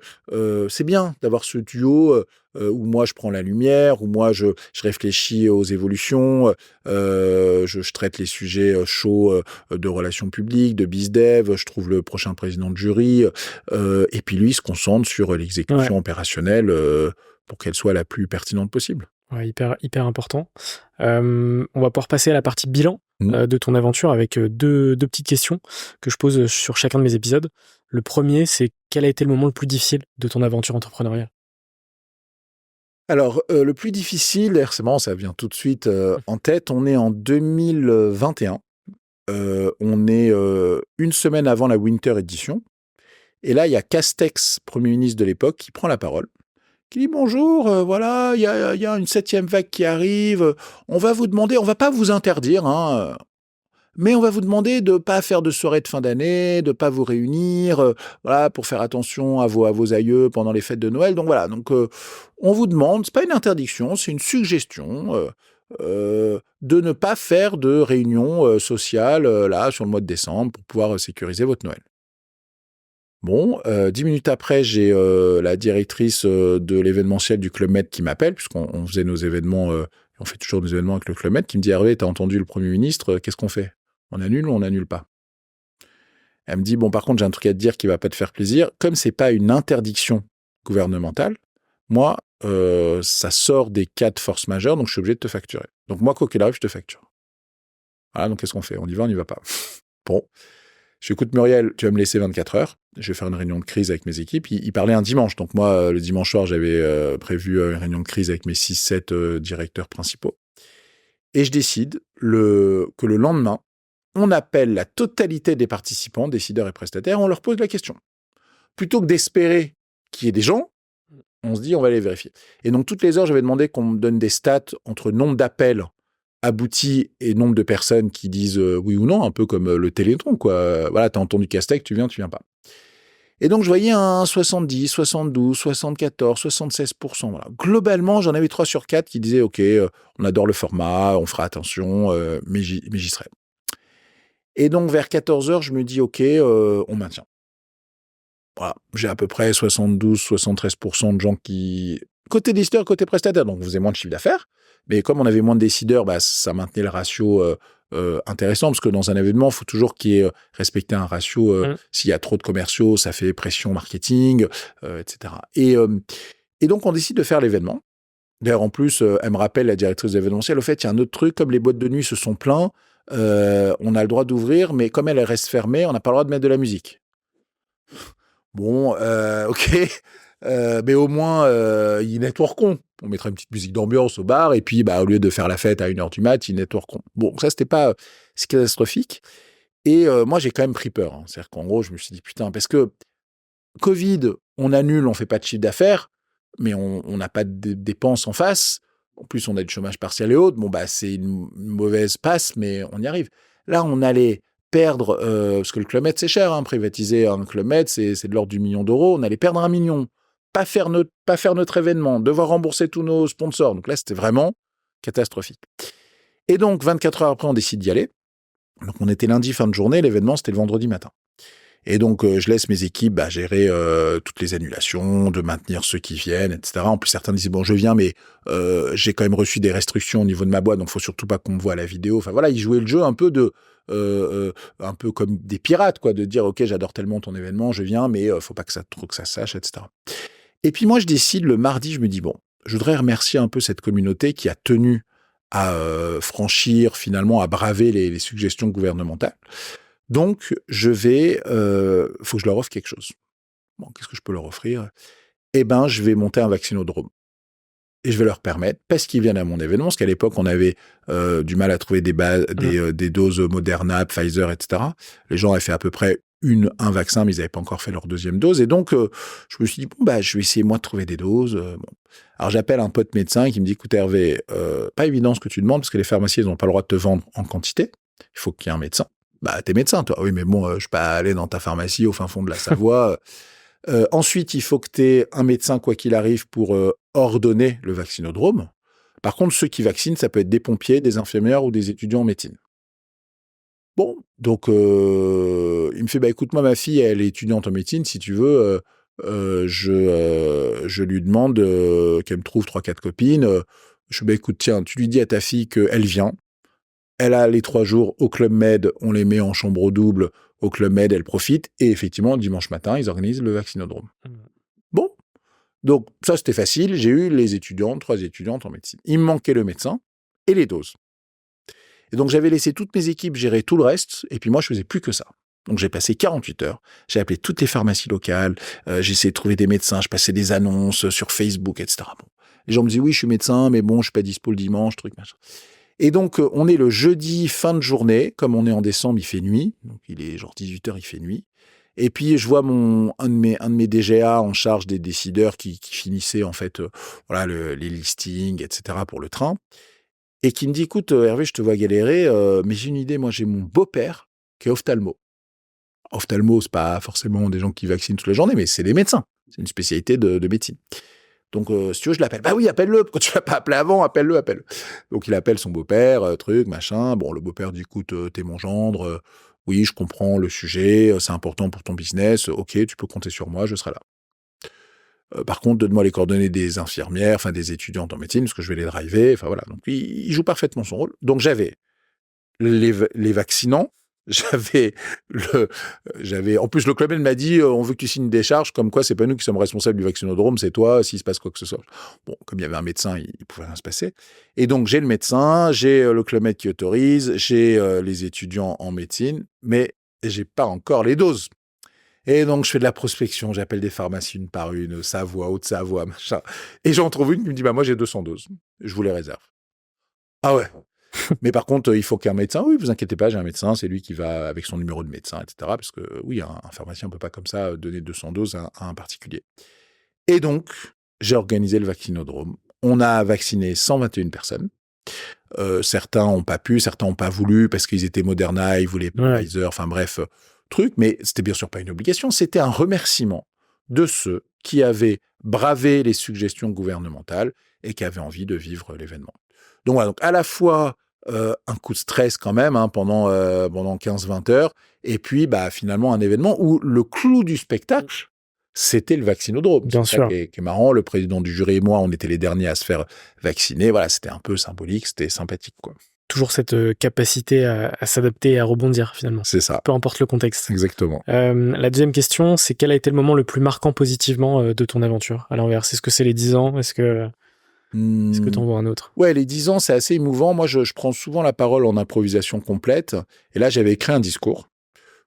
c'est bien d'avoir ce duo où moi, je prends la lumière, où moi, je réfléchis aux évolutions, je traite les sujets chauds de relations publiques, de bizdev, je trouve le prochain président de jury, et puis lui, il se concentre sur l'exécution opérationnelle pour qu'elle soit la plus pertinente possible. Ouais, hyper important. On va pouvoir passer à la partie bilan de ton aventure avec deux petites questions que je pose sur chacun de mes épisodes. Le premier, c'est quel a été le moment le plus difficile de ton aventure entrepreneuriale? Alors, le plus difficile, c'est marrant, ça vient tout de suite en tête, on est en 2021. On est une semaine avant la Winter Edition. Et là, il y a Castex, Premier ministre de l'époque, qui prend la parole, qui dit « Bonjour, voilà, il y a une 7e vague qui arrive. On va vous demander, on va pas vous interdire, hein, mais on va vous demander de pas faire de soirée de fin d'année, de pas vous réunir, voilà, pour faire attention à vos aïeux pendant les fêtes de Noël. Donc voilà, on vous demande, c'est pas une interdiction, c'est une suggestion de ne pas faire de réunion sociale là sur le mois de décembre pour pouvoir sécuriser votre Noël. » Bon, 10 minutes après, j'ai la directrice de l'événementiel du Club Med qui m'appelle, puisqu'on faisait nos événements, on fait toujours des événements avec le Club Med, qui me dit « Hervé, t'as entendu le Premier ministre, qu'est-ce qu'on fait? On annule ou on n'annule pas ?» Elle me dit « Bon, par contre, j'ai un truc à te dire qui va pas te faire plaisir. Comme c'est pas une interdiction gouvernementale, moi, ça sort des cas de force majeure, donc je suis obligé de te facturer. Donc moi, quoi qu'il arrive, je te facture. » Voilà, donc qu'est-ce qu'on fait? On y va, on n'y va pas? Bon. Je dis, écoute Muriel, tu vas me laisser 24 heures. Je vais faire une réunion de crise avec mes équipes. Il parlait un dimanche. Donc moi, le dimanche soir, j'avais prévu une réunion de crise avec mes 6-7 directeurs principaux. Et je décide que le lendemain, on appelle la totalité des participants, décideurs et prestataires, on leur pose la question. Plutôt que d'espérer qu'il y ait des gens, on se dit, on va aller vérifier. Et donc, toutes les heures, j'avais demandé qu'on me donne des stats entre nombre d'appels abouti et nombre de personnes qui disent oui ou non, un peu comme le Téléthon, quoi. Voilà, t'as entendu Castex, tu viens pas. Et donc, je voyais un 70, 72, 74, 76%. Voilà. Globalement, j'en avais 3 sur 4 qui disaient, OK, on adore le format, on fera attention, mais j'y serai. Et donc, vers 14 heures, je me dis, OK, on maintient. Voilà, j'ai à peu près 72, 73% de gens qui... Côté décideur, côté prestataire, donc on faisait moins de chiffre d'affaires. Mais comme on avait moins de décideurs, ça maintenait le ratio intéressant, parce que dans un événement, il faut toujours qu'il y ait respecté un ratio. S'il y a trop de commerciaux, ça fait pression marketing, etc. Et donc, on décide de faire l'événement. D'ailleurs, en plus, elle me rappelle, la directrice d'événementiel, au fait, il y a un autre truc, comme les boîtes de nuit se sont pleins, on a le droit d'ouvrir, mais comme elles restent fermées, on n'a pas le droit de mettre de la musique. Bon, OK, mais au moins, ils networkeront. On mettra une petite musique d'ambiance au bar, et puis, au lieu de faire la fête à 1h du mat', ils networkeront. Bon, ça, c'était pas c'est catastrophique. Et moi, j'ai quand même pris peur. Hein. C'est-à-dire qu'en gros, je me suis dit, putain, parce que Covid, on annule, on fait pas de chiffre d'affaires, mais on n'a pas de dépenses en face. En plus, on a du chômage partiel et autres. Bon, c'est une mauvaise passe, mais on y arrive. Là, on allait perdre, parce que le Club Med, c'est cher, hein, privatiser un Club Med, c'est de l'ordre du million d'euros. On allait perdre 1 million, pas faire notre événement, devoir rembourser tous nos sponsors. Donc là, c'était vraiment catastrophique. Et donc, 24 heures après, on décide d'y aller. Donc, on était lundi fin de journée, l'événement, c'était le vendredi matin. Et donc, je laisse mes équipes gérer toutes les annulations, de maintenir ceux qui viennent, etc. En plus, certains disaient, bon, je viens, mais j'ai quand même reçu des restrictions au niveau de ma boîte, donc il faut surtout pas qu'on me voit à la vidéo. Enfin voilà, ils jouaient le jeu un peu un peu comme des pirates, quoi, de dire, OK, j'adore tellement ton événement, je viens, mais faut pas que ça se sache, etc. Et puis moi, je décide le mardi, je me dis, bon, je voudrais remercier un peu cette communauté qui a tenu à franchir, finalement, à braver les suggestions gouvernementales. Donc, faut que je leur offre quelque chose. Bon, qu'est-ce que je peux leur offrir? Je vais monter un vaccinodrome. Et je vais leur permettre, parce qu'ils viennent à mon événement, parce qu'à l'époque, on avait du mal à trouver des doses Moderna, Pfizer, etc. Les gens avaient fait à peu près un vaccin, mais ils n'avaient pas encore fait leur deuxième dose. Et donc, je me suis dit, bon, je vais essayer, moi, de trouver des doses. Bon. Alors, j'appelle un pote médecin qui me dit, écoute, Hervé, pas évident ce que tu demandes, parce que les pharmacies, ils n'ont pas le droit de te vendre en quantité. Il faut qu'il y ait un médecin. T'es médecin, toi. Oui, mais bon, je ne peux pas aller dans ta pharmacie au fin fond de la Savoie. Ensuite, il faut que tu aies un médecin, quoi qu'il arrive, pour ordonner le vaccinodrome. Par contre, ceux qui vaccinent, ça peut être des pompiers, des infirmières ou des étudiants en médecine. Bon, donc il me fait, écoute, moi, ma fille, elle est étudiante en médecine, si tu veux, je lui demande qu'elle me trouve 3-4 copines. Je dis, écoute, tiens, tu lui dis à ta fille qu'elle vient. Elle a les 3 jours au Club Med, on les met en chambre double au Club Med, elle profite. Et effectivement, dimanche matin, ils organisent le vaccinodrome. Bon, donc ça, c'était facile. J'ai eu les 3 étudiantes en médecine. Il me manquait le médecin et les doses. Et donc, j'avais laissé toutes mes équipes gérer tout le reste. Et puis moi, je faisais plus que ça. Donc, j'ai passé 48 heures. J'ai appelé toutes les pharmacies locales. J'ai essayé de trouver des médecins. Je passais des annonces sur Facebook, etc. Bon. Les gens me disaient, oui, je suis médecin, mais bon, je suis pas dispo le dimanche, truc, machin. Et donc, on est le jeudi fin de journée. Comme on est en décembre, il fait nuit. Donc, il est genre 18h, il fait nuit. Et puis, je vois un de mes DGA en charge des décideurs qui finissait, en fait, les listings, etc. pour le train. Et qui me dit, écoute, Hervé, je te vois galérer, mais j'ai une idée. Moi, j'ai mon beau-père qui est ophtalmo. Ophtalmo, c'est pas forcément des gens qui vaccinent toute la journée, mais c'est des médecins. C'est une spécialité de médecine. Donc, si tu veux, je l'appelle. Bah oui, appelle-le. Quand tu l'as pas appelé avant, appelle-le. Donc, il appelle son beau-père, truc, machin. Bon, le beau-père dit, écoute, t'es mon gendre. Oui, je comprends le sujet. C'est important pour ton business. Ok, tu peux compter sur moi, je serai là. Par contre, donne-moi les coordonnées des infirmières, enfin, des étudiantes en médecine, parce que je vais les driver. Enfin, voilà. Donc, il joue parfaitement son rôle. Donc, j'avais les vaccinants. En plus, le Club Med m'a dit, on veut que tu signes des charges, comme quoi c'est pas nous qui sommes responsables du vaccinodrome, c'est toi, s'il se passe quoi que ce soit. Bon, comme il y avait un médecin, il pouvait rien se passer. Et donc, j'ai le médecin, j'ai le Club Med qui autorise, j'ai les étudiants en médecine, mais j'ai pas encore les doses. Et donc, je fais de la prospection, j'appelle des pharmacies une par une, Savoie, Haute-Savoie, machin. Et j'en trouve une qui me dit, moi, j'ai 200 doses. Je vous les réserve. Ah ouais. Mais par contre, il faut qu'un médecin, oui, vous inquiétez pas, j'ai un médecin, c'est lui qui va avec son numéro de médecin, etc. Parce que oui, un pharmacien ne peut pas comme ça donner 200 doses à un particulier. Et donc, j'ai organisé le vaccinodrome. On a vacciné 121 personnes. Certains n'ont pas pu, certains n'ont pas voulu parce qu'ils étaient Moderna, ils voulaient Pfizer, enfin bref, truc. Mais c'était bien sûr pas une obligation, c'était un remerciement de ceux qui avaient bravé les suggestions gouvernementales et qui avaient envie de vivre l'événement. Donc voilà, donc à la fois un coup de stress quand même pendant 15-20 heures, et puis finalement un événement où le clou du spectacle, c'était le vaccinodrome. Bien sûr. Qui est marrant, le président du jury et moi, on était les derniers à se faire vacciner, voilà, c'était un peu symbolique, c'était sympathique, quoi. Toujours cette capacité à s'adapter et à rebondir finalement. C'est ça. Peu importe le contexte. Exactement. La deuxième question, c'est quel a été le moment le plus marquant positivement de ton aventure à l'inverse? Est-ce que c'est les 10 ans? Est-ce que tu en vois un autre? Ouais, les 10 ans, c'est assez émouvant. Moi, je prends souvent la parole en improvisation complète. Et là, j'avais écrit un discours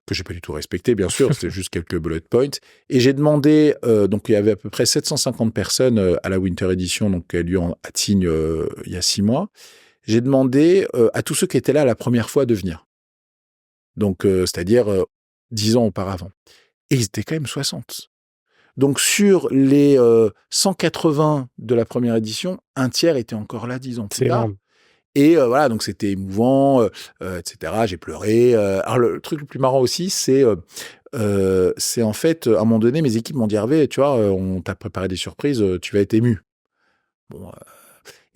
que j'ai pas du tout respecté, bien sûr. C'était juste quelques bullet points. Et j'ai demandé, donc il y avait à peu près 750 personnes à la Winter Edition, donc qui a lieu à Tignes il y a 6 mois. J'ai demandé à tous ceux qui étaient là la première fois de venir. Donc, c'est-à-dire 10 ans auparavant. Et ils étaient quand même 60. Donc, sur les 180 de la première édition, un tiers était encore là 10 ans plus tard. Énorme. Et voilà, donc c'était émouvant, etc. J'ai pleuré. Alors, le truc le plus marrant aussi, c'est en fait, à un moment donné, mes équipes m'ont dit, Hervé, tu vois, on t'a préparé des surprises, tu vas être ému. Bon,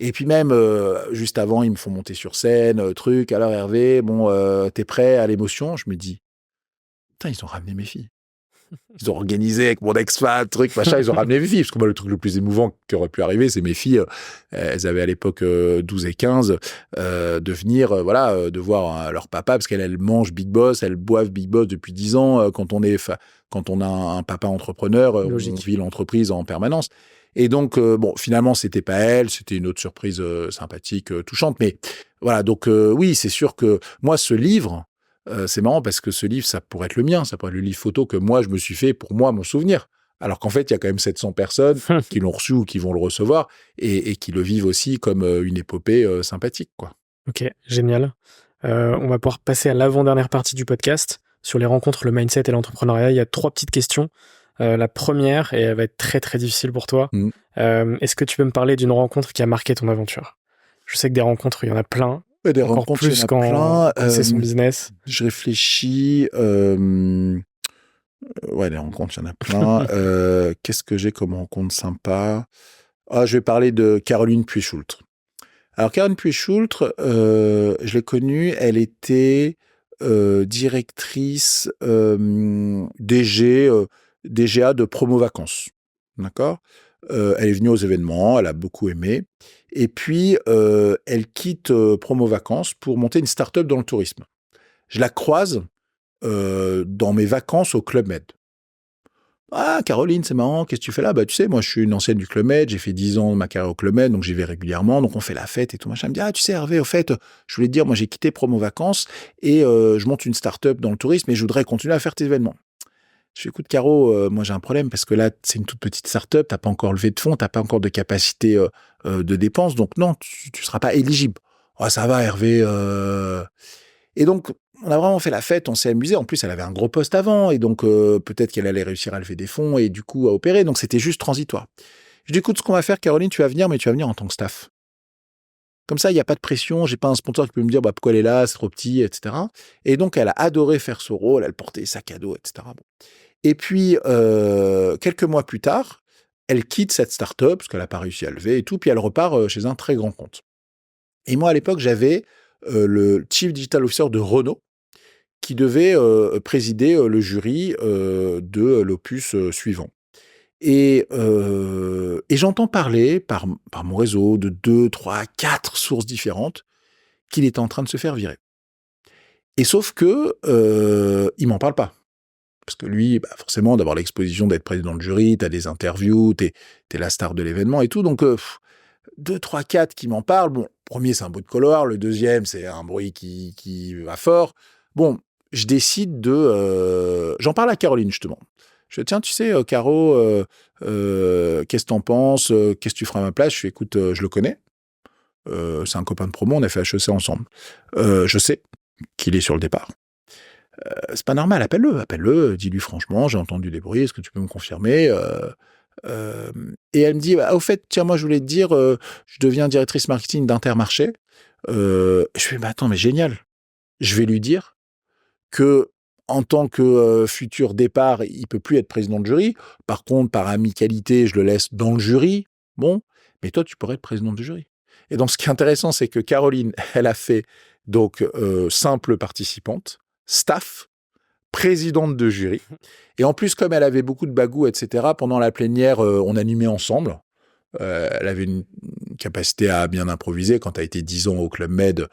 et puis même, juste avant, ils me font monter sur scène, alors Hervé, bon, t'es prêt à l'émotion? Je me dis, putain, ils ont ramené mes filles. Ils ont organisé avec mon ex-femme, machin, ils ont ramené mes filles. Parce que moi, le truc le plus émouvant qui aurait pu arriver, c'est mes filles. Elles avaient à l'époque 12 et 15, de venir, de voir leur papa, parce qu'elles mangent Big Boss, elles boivent Big Boss depuis 10 ans. Quand on a un papa entrepreneur, on vit l'entreprise en permanence. Et donc, finalement, c'était pas elle, c'était une autre surprise sympathique, touchante. Mais voilà, donc oui, c'est sûr que moi, ce livre, c'est marrant parce que ce livre, ça pourrait être le mien, ça pourrait être le livre photo que moi, je me suis fait pour moi, mon souvenir. Alors qu'en fait, il y a quand même 700 personnes qui l'ont reçu ou qui vont le recevoir et qui le vivent aussi comme une épopée sympathique, quoi. Ok, génial. On va pouvoir passer à l'avant-dernière partie du podcast. sur les rencontres, le mindset et l'entrepreneuriat. Il y a 3 petites questions. La première, et elle va être très très difficile pour toi. Est-ce que tu peux me parler d'une rencontre qui a marqué ton aventure? Je sais que des rencontres, il y en a plein. Ouais, des encore rencontres, il y plus en a quand c'est son plein. business. Je réfléchis. Ouais, des rencontres, il y en a plein. Qu'est-ce que j'ai comme rencontre sympa? Ah, je vais parler de Caroline Puechoultres. Alors, Caroline Puechoultres, je l'ai connue, elle était directrice DGA de Promo Vacances. D'accord? Elle est venue aux événements, elle a beaucoup aimé. Et puis, elle quitte Promo Vacances pour monter une start-up dans le tourisme. Je la croise dans mes vacances au Club Med. Ah, Caroline, c'est marrant, qu'est-ce que tu fais là? Bah, tu sais, moi, je suis une ancienne du Club Med, j'ai fait 10 ans de ma carrière au Club Med, donc j'y vais régulièrement, donc on fait la fête et tout machin. Elle me dit, ah, tu sais, Hervé, au fait, je voulais te dire, moi, j'ai quitté Promo Vacances et je monte une start-up dans le tourisme et je voudrais continuer à faire tes événements. Je fais, écoute, Caro, moi, j'ai un problème parce que là, c'est une toute petite start-up, t'as pas encore levé de fonds, t'as pas encore de capacité de dépenses, donc non, tu seras pas éligible. Oh, ça va, Hervé. Et donc, on a vraiment fait la fête, on s'est amusé. En plus, elle avait un gros poste avant, et donc peut-être qu'elle allait réussir à lever des fonds et du coup à opérer. Donc, c'était juste transitoire. Je dis, écoute, ce qu'on va faire, Caroline, tu vas venir, mais tu vas venir en tant que staff. Comme ça, il n'y a pas de pression, j'ai pas un sponsor qui peut me dire bah, pourquoi elle est là, c'est trop petit, etc. Et donc, elle a adoré faire ce rôle, elle portait sac à dos, etc. Bon. Et puis, quelques mois plus tard, elle quitte cette start-up, parce qu'elle n'a pas réussi à lever et tout, puis elle repart chez un très grand compte. Et moi, à l'époque, j'avais le Chief Digital Officer de Renault, qui devait présider le jury de l'opus suivant. Et j'entends parler par mon réseau de 2, 3, 4 sources différentes qu'il était en train de se faire virer. Et sauf que il m'en parle pas. Parce que lui, bah forcément, d'avoir l'exposition d'être président de jury, t'as des interviews, t'es la star de l'événement et tout. Donc, 2, 3, 4 qui m'en parlent. Bon, le premier, c'est un bruit de couloir. Le deuxième, c'est un bruit qui va fort. Bon, je décide de... J'en parle à Caroline, justement. Je dis, tiens, tu sais, Caro, qu'est-ce que t'en penses? Qu'est-ce que tu feras à ma place? Je fais, écoute, je le connais. C'est un copain de promo, on a fait HEC ensemble. Je sais qu'il est sur le départ. C'est pas normal, appelle-le, dis-lui franchement, j'ai entendu des bruits, est-ce que tu peux me confirmer? Et elle me dit, bah, au fait, tiens, moi je voulais te dire, je deviens directrice marketing d'Intermarché. Je fais, bah attends, mais génial. Je vais lui dire que en tant que futur départ, il peut plus être président de jury. Par contre, par amicalité, je le laisse dans le jury. Bon, mais toi, tu pourrais être président du jury. Et donc, ce qui est intéressant, c'est que Caroline, elle a fait donc simple participante, staff, présidente de jury. Et en plus, comme elle avait beaucoup de bagou, etc., pendant la plénière, on animait ensemble. Elle avait une capacité à bien improviser. Quand tu as été 10 ans au Club Med,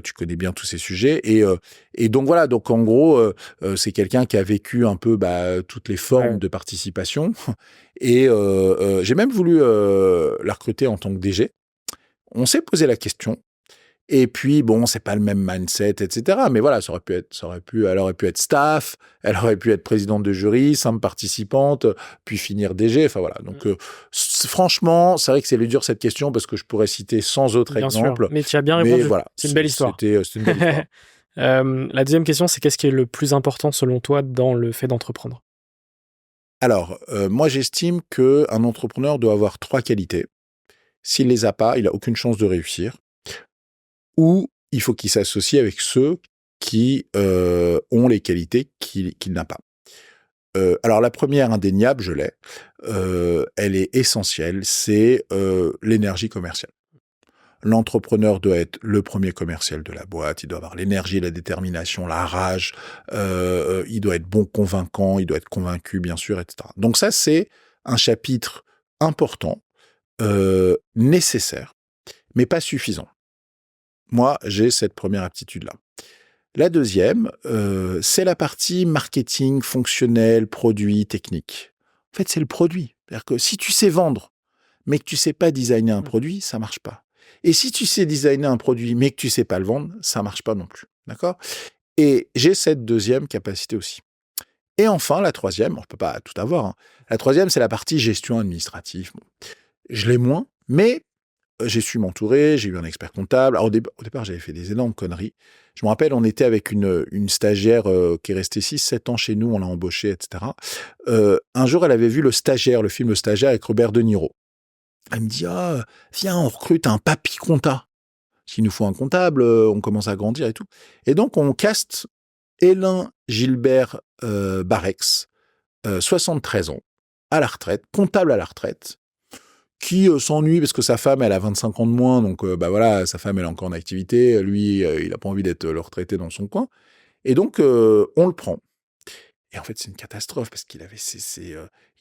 tu connais bien tous ces sujets. Et donc voilà, donc en gros, c'est quelqu'un qui a vécu un peu toutes les formes de participation. Et j'ai même voulu la recruter en tant que DG. On s'est posé la question. Et puis, bon, c'est pas le même mindset, etc. Mais voilà, elle aurait pu être staff, elle aurait pu être présidente de jury, simple participante, puis finir DG. Enfin voilà. Donc, franchement, c'est vrai que c'est lui dur cette question parce que je pourrais citer 100 autres exemples. Sûr. Mais tu as bien répondu. Voilà, c'est une belle histoire. C'était une belle histoire. La deuxième question, c'est qu'est-ce qui est le plus important selon toi dans le fait d'entreprendre? Alors, moi, j'estime qu'un entrepreneur doit avoir 3 qualités. S'il les a pas, il a aucune chance de réussir. Ou il faut qu'il s'associe avec ceux qui ont les qualités qu'il n'a pas. Alors la première, indéniable, je l'ai. Elle est essentielle, c'est l'énergie commerciale. L'entrepreneur doit être le premier commercial de la boîte, il doit avoir l'énergie, la détermination, la rage, il doit être bon convaincant, il doit être convaincu, bien sûr, etc. Donc ça, c'est un chapitre important, nécessaire, mais pas suffisant. Moi, j'ai cette première aptitude-là. La deuxième, c'est la partie marketing, fonctionnel, produit, technique. En fait, c'est le produit. C'est-à-dire que si tu sais vendre, mais que tu sais pas designer un produit, ça marche pas. Et si tu sais designer un produit, mais que tu sais pas le vendre, ça marche pas non plus. D'accord? Et j'ai cette deuxième capacité aussi. Et enfin, la troisième, on peut pas tout avoir, hein. La troisième, c'est la partie gestion administrative. Bon, je l'ai moins, mais j'ai su m'entourer, j'ai eu un expert comptable. Alors, au départ, j'avais fait des énormes conneries. Je me rappelle, on était avec une stagiaire qui est restée 6-7 ans chez nous, on l'a embauchée, etc. Un jour, elle avait vu le film Le Stagiaire avec Robert De Niro. Elle me dit, ah, viens, on recrute un papy compta. S'il nous faut un comptable, on commence à grandir et tout. Et donc, on caste Hélène Gilbert Barex, 73 ans, à la retraite, comptable à la retraite, qui s'ennuie parce que sa femme, elle a 25 ans de moins, donc bah voilà, sa femme, elle est encore en activité, lui, il n'a pas envie d'être le retraité dans son coin. Et donc, on le prend. Et en fait, c'est une catastrophe parce qu'il avait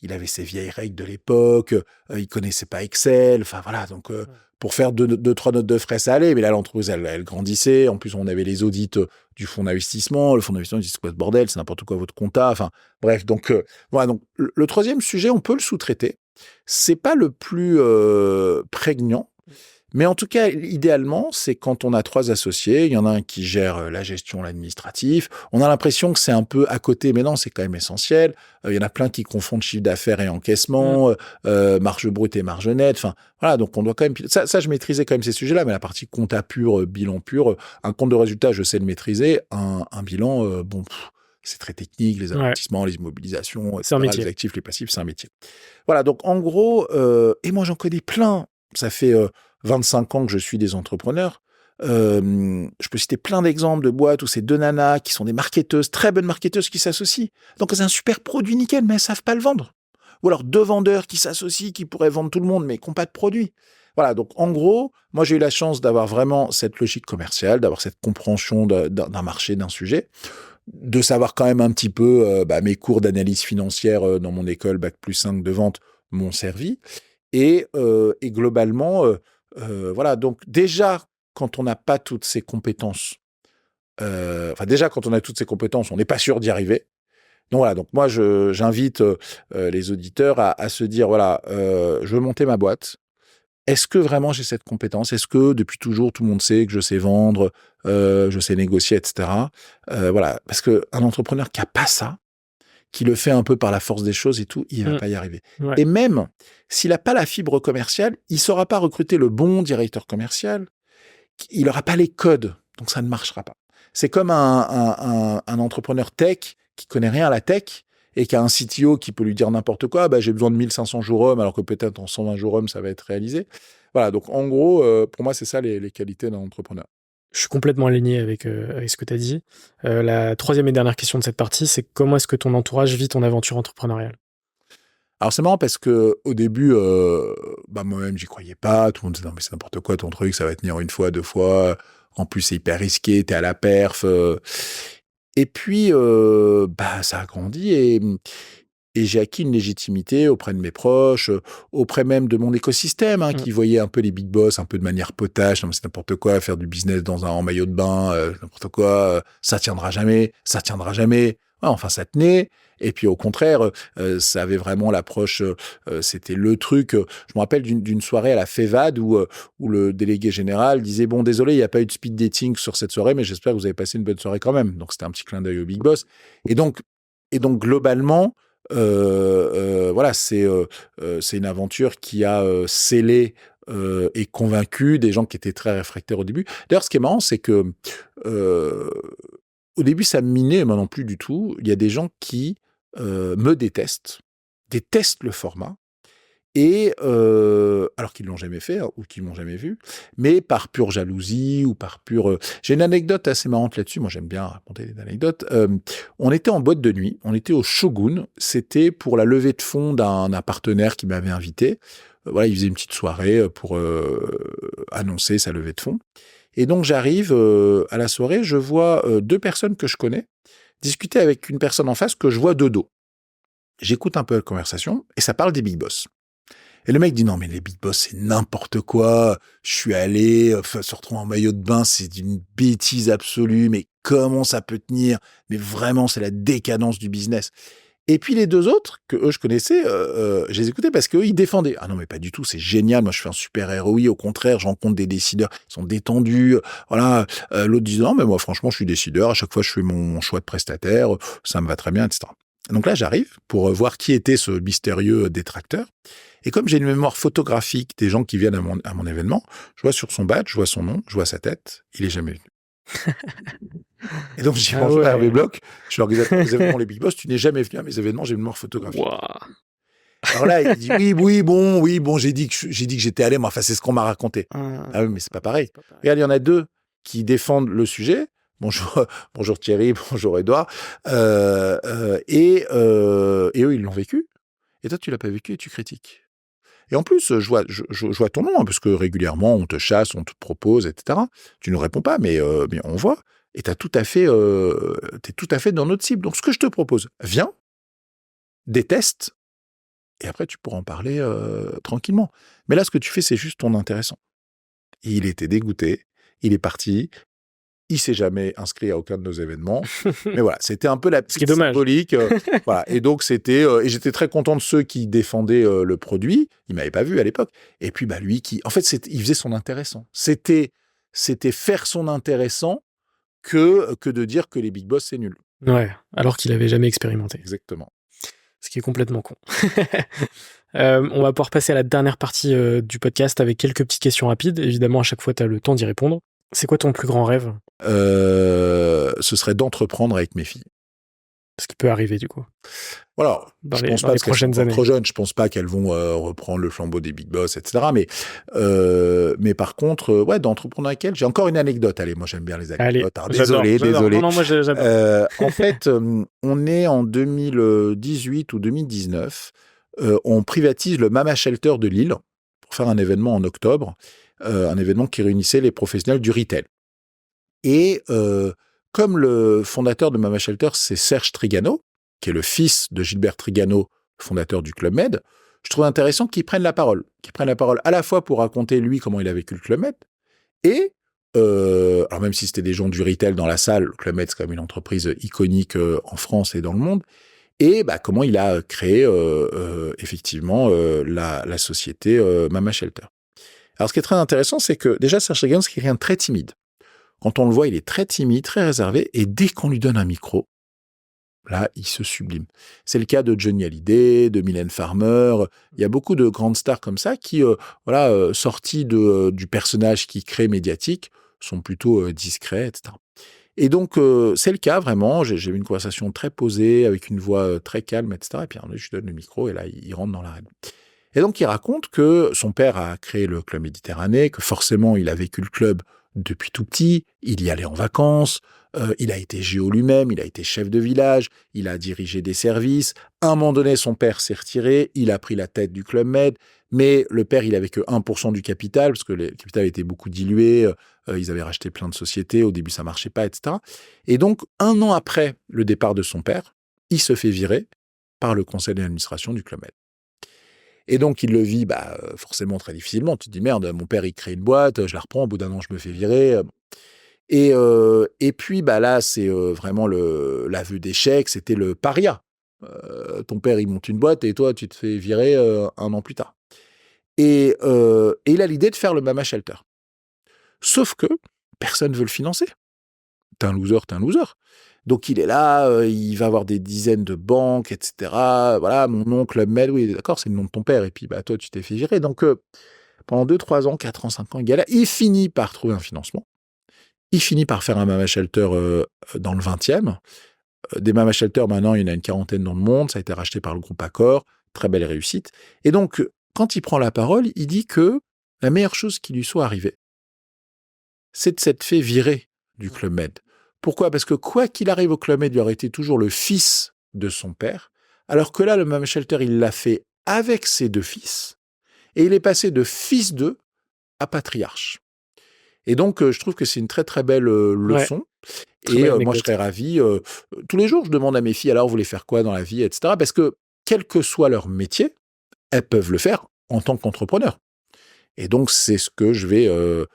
il avait ses vieilles règles de l'époque, il connaissait pas Excel, enfin voilà, donc pour faire deux, trois notes de frais, ça allait, mais là, l'entreprise, elle grandissait. En plus, on avait les audits du fonds d'investissement. Le fonds d'investissement, il dit, c'est quoi ce bordel? C'est n'importe quoi votre compta. Enfin, bref, donc voilà. Donc, le troisième sujet, on peut le sous-traiter. C'est pas le plus prégnant. Mais en tout cas, idéalement, c'est quand on a 3 associés, il y en a un qui gère la gestion, l'administratif. On a l'impression que c'est un peu à côté, mais non, c'est quand même essentiel. Il y en a plein qui confondent chiffre d'affaires et encaissement, marge brute et marge nette. Enfin, voilà, donc on doit quand même... Ça, je maîtrisais quand même ces sujets-là, mais la partie compta pur, bilan pur, un compte de résultat, je sais le maîtriser. Un bilan, c'est très technique, les amortissements, les immobilisations, c'est un métier. les actifs, les passifs, c'est un métier. Voilà, donc en gros, et moi j'en connais plein. Ça fait 25 ans que je suis des entrepreneurs. Je peux citer plein d'exemples de boîtes où c'est 2 nanas qui sont des marketeuses, très bonnes marketeuses qui s'associent. Donc c'est un super produit nickel, mais elles savent pas le vendre. Ou alors 2 vendeurs qui s'associent, qui pourraient vendre tout le monde, mais qui n'ont pas de produit. Voilà, donc en gros, moi j'ai eu la chance d'avoir vraiment cette logique commerciale, d'avoir cette compréhension d'un marché, d'un sujet, de savoir quand même un petit peu mes cours d'analyse financière dans mon école Bac+5 de vente m'ont servi. Et globalement, voilà. Donc déjà, quand on n'a pas toutes ces compétences, quand on a toutes ces compétences, on n'est pas sûr d'y arriver. Donc voilà. Donc moi, j'invite les auditeurs à se dire voilà, je veux monter ma boîte. Est-ce que vraiment j'ai cette compétence? Est-ce que depuis toujours tout le monde sait que je sais vendre, je sais négocier, etc. Voilà, parce que un entrepreneur qui a pas ça, qui le fait un peu par la force des choses et tout, il va pas y arriver. Ouais. Et même s'il n'a pas la fibre commerciale, il saura pas recruter le bon directeur commercial, il n'aura pas les codes, donc ça ne marchera pas. C'est comme un entrepreneur tech qui connaît rien à la tech et qui a un CTO qui peut lui dire n'importe quoi, j'ai besoin de 1500 jours hommes, alors que peut-être en 120 jours hommes, ça va être réalisé. Voilà, donc en gros, pour moi, c'est ça les qualités d'un entrepreneur. Je suis complètement aligné avec ce que tu as dit. La troisième et dernière question de cette partie, c'est comment est-ce que ton entourage vit ton aventure entrepreneuriale? Alors c'est marrant parce que au début, moi-même j'y croyais pas. Tout le monde disait non mais c'est n'importe quoi ton truc, ça va tenir une fois, 2 fois. En plus c'est hyper risqué, t'es à la perf. Et puis ça a grandi et j'ai acquis une légitimité auprès de mes proches, auprès même de mon écosystème, qui voyait un peu les big boss, un peu de manière potache, non mais c'est n'importe quoi, faire du business en maillot de bain, n'importe quoi, ça tiendra jamais, ça tiendra jamais. Ouais, enfin, ça tenait. Et puis au contraire, ça avait vraiment l'approche, c'était le truc. Je me rappelle d'une soirée à la FEVAD où le délégué général disait bon désolé, il n'y a pas eu de speed dating sur cette soirée, mais j'espère que vous avez passé une bonne soirée quand même. Donc c'était un petit clin d'œil au big boss. Et donc globalement, voilà, c'est une aventure qui a scellé et convaincu des gens qui étaient très réfractaires au début. D'ailleurs, ce qui est marrant, c'est que au début, ça me minait, moi non plus du tout. Il y a des gens qui me détestent le format, et alors qu'ils l'ont jamais fait ou qu'ils m'ont jamais vu, mais par pure jalousie ou par pure... J'ai une anecdote assez marrante là-dessus. Moi, j'aime bien raconter des anecdotes. On était en boîte de nuit, on était au Shogun. C'était pour la levée de fonds d'un partenaire qui m'avait invité. Voilà, il faisait une petite soirée pour annoncer sa levée de fonds. Et donc, j'arrive à la soirée, je vois 2 personnes que je connais discuter avec une personne en face que je vois de dos. J'écoute un peu la conversation et ça parle des big boss. Et le mec dit non mais les big boss c'est n'importe quoi, je suis allé se retrouver en maillot de bain, c'est une bêtise absolue, mais comment ça peut tenir? Mais vraiment c'est la décadence du business. Et puis les 2 autres que eux je connaissais, je les écoutais parce qu'eux ils défendaient. Ah non mais pas du tout, c'est génial, moi je fais un super ROI, au contraire, je rencontre des décideurs, ils sont détendus, voilà. L'autre disait non mais moi franchement je suis décideur, à chaque fois je fais mon choix de prestataire, ça me va très bien, etc. Donc là j'arrive pour voir qui était ce mystérieux détracteur. Et comme j'ai une mémoire photographique des gens qui viennent à mon événement, je vois sur son badge, je vois son nom, je vois sa tête, il est jamais venu. Et donc, j'ai Ah bonjour à Hervé ouais. Bloch, je suis l'organisateur des événements Les Big Boss, tu n'es jamais venu à mes événements, j'ai une mémoire photographique. Waouh. Alors là, il dit oui, bon, j'ai dit que j'étais allé, mais enfin, c'est ce qu'on m'a raconté. Ah oui, mais c'est pas pareil. Regarde, il y en a deux qui défendent le sujet. Bonjour, bonjour Thierry, bonjour Edouard. Et eux, ils l'ont vécu. Et toi, tu l'as pas vécu et tu critiques. Et en plus, je vois ton nom, hein, parce que régulièrement, on te chasse, on te propose, etc. Tu ne réponds pas, mais on voit. Et t'es tout à fait dans notre cible. Donc, ce que je te propose, viens, déteste, et après, tu pourras en parler tranquillement. Mais là, ce que tu fais, c'est juste ton intéressant. Et il était dégoûté, il est parti, il s'est jamais inscrit à aucun de nos événements. Mais voilà, c'était un peu la Ce qui est petite dommage. symbolique. Voilà. Et donc, et j'étais très content de ceux qui défendaient le produit. Il m'avait pas vu à l'époque. Et puis, lui en fait, il faisait son intéressant. C'était faire son intéressant que de dire que les Big Boss, c'est nul. Ouais, alors qu'il avait jamais expérimenté. Exactement. Ce qui est complètement con. On va pouvoir passer à la dernière partie du podcast avec quelques petites questions rapides. Évidemment, à chaque fois, tu as le temps d'y répondre. C'est quoi ton plus grand rêve? Ce serait d'entreprendre avec mes filles. Ce qui peut arriver, du coup. Voilà, Dans je les pense pas, parce qu'elles sont prochaines encore années. trop jeunes, je pense pas qu'elles vont reprendre le flambeau des Big Boss, etc. Mais par contre, ouais, d'entreprendre avec elles. J'ai encore une anecdote. Allez, moi j'aime bien les Allez, anecdotes. Alors, j'adore. désolé. Non, moi, j'adore. En fait, on est en 2018 ou 2019. On privatise le Mama Shelter de Lille pour faire un événement en octobre, un événement qui réunissait les professionnels du retail. Et comme le fondateur de Mama Shelter, c'est Serge Trigano, qui est le fils de Gilbert Trigano, fondateur du Club Med, je trouve intéressant qu'il prenne la parole. Qu'il prenne la parole à la fois pour raconter, lui, comment il a vécu le Club Med, et, alors même si c'était des gens du retail dans la salle, le Club Med, c'est quand même une entreprise iconique en France et dans le monde, et comment il a créé, effectivement, la société Mama Shelter. Alors, ce qui est très intéressant, c'est que, déjà, Serge Trigano, c'est quelqu'un de très timide. Quand on le voit, il est très timide, très réservé, et dès qu'on lui donne un micro, là, il se sublime. C'est le cas de Johnny Hallyday, de Mylène Farmer. Il y a beaucoup de grandes stars comme ça qui, sorties du personnage qui crée médiatique, sont plutôt discrets, etc. Et donc, c'est le cas, vraiment. J'ai eu une conversation très posée, avec une voix très calme, etc. Et puis, je lui donne le micro, et là, il rentre dans l'arène. Et donc, il raconte que son père a créé le Club Méditerranée, que forcément, il a vécu le club depuis tout petit, il y allait en vacances, il a été géo lui-même, il a été chef de village, il a dirigé des services. À un moment donné, son père s'est retiré, il a pris la tête du Club Med, mais le père, il avait que 1% du capital, parce que le capital était beaucoup dilué, ils avaient racheté plein de sociétés, au début ça marchait pas, etc. Et donc, 1 an après le départ de son père, il se fait virer par le conseil d'administration du Club Med. Et donc, il le vit forcément très difficilement. Tu te dis, merde, mon père, il crée une boîte, je la reprends, au bout d'un an, je me fais virer. Et puis, là, c'est vraiment l'aveu d'échec, c'était le paria. Ton père, il monte une boîte et toi, tu te fais virer 1 an plus tard. Et il a l'idée de faire le Mama Shelter. Sauf que personne ne veut le financer. T'es un loser. Donc, il est là, il va avoir des dizaines de banques, etc. Voilà, mon nom, Club Med, oui, d'accord, c'est le nom de ton père. Et puis, toi, tu t'es fait virer. Donc, pendant 2, 3 ans, 4 ans, 5 ans, il galère. Il finit par trouver un financement. Il finit par faire un Mama Shelter dans le 20e. Des Mama Shelter, maintenant, il y en a une 40aine dans le monde. Ça a été racheté par le groupe Accor. Très belle réussite. Et donc, quand il prend la parole, il dit que la meilleure chose qui lui soit arrivée, c'est de s'être fait virer du Club Med. Pourquoi ? Parce que quoi qu'il arrive au Club Med, il aurait été toujours le fils de son père, alors que là, le Mama Shelter, il l'a fait avec ses 2 fils, et il est passé de fils d'eux à patriarche. Et donc, je trouve que c'est une très, très belle leçon. Très Et belle moi, je anecdote. serais ravi. Tous les jours, je demande à mes filles, alors, vous voulez faire quoi dans la vie, etc. Parce que, quel que soit leur métier, elles peuvent le faire en tant qu'entrepreneur. Et donc, c'est ce que je vais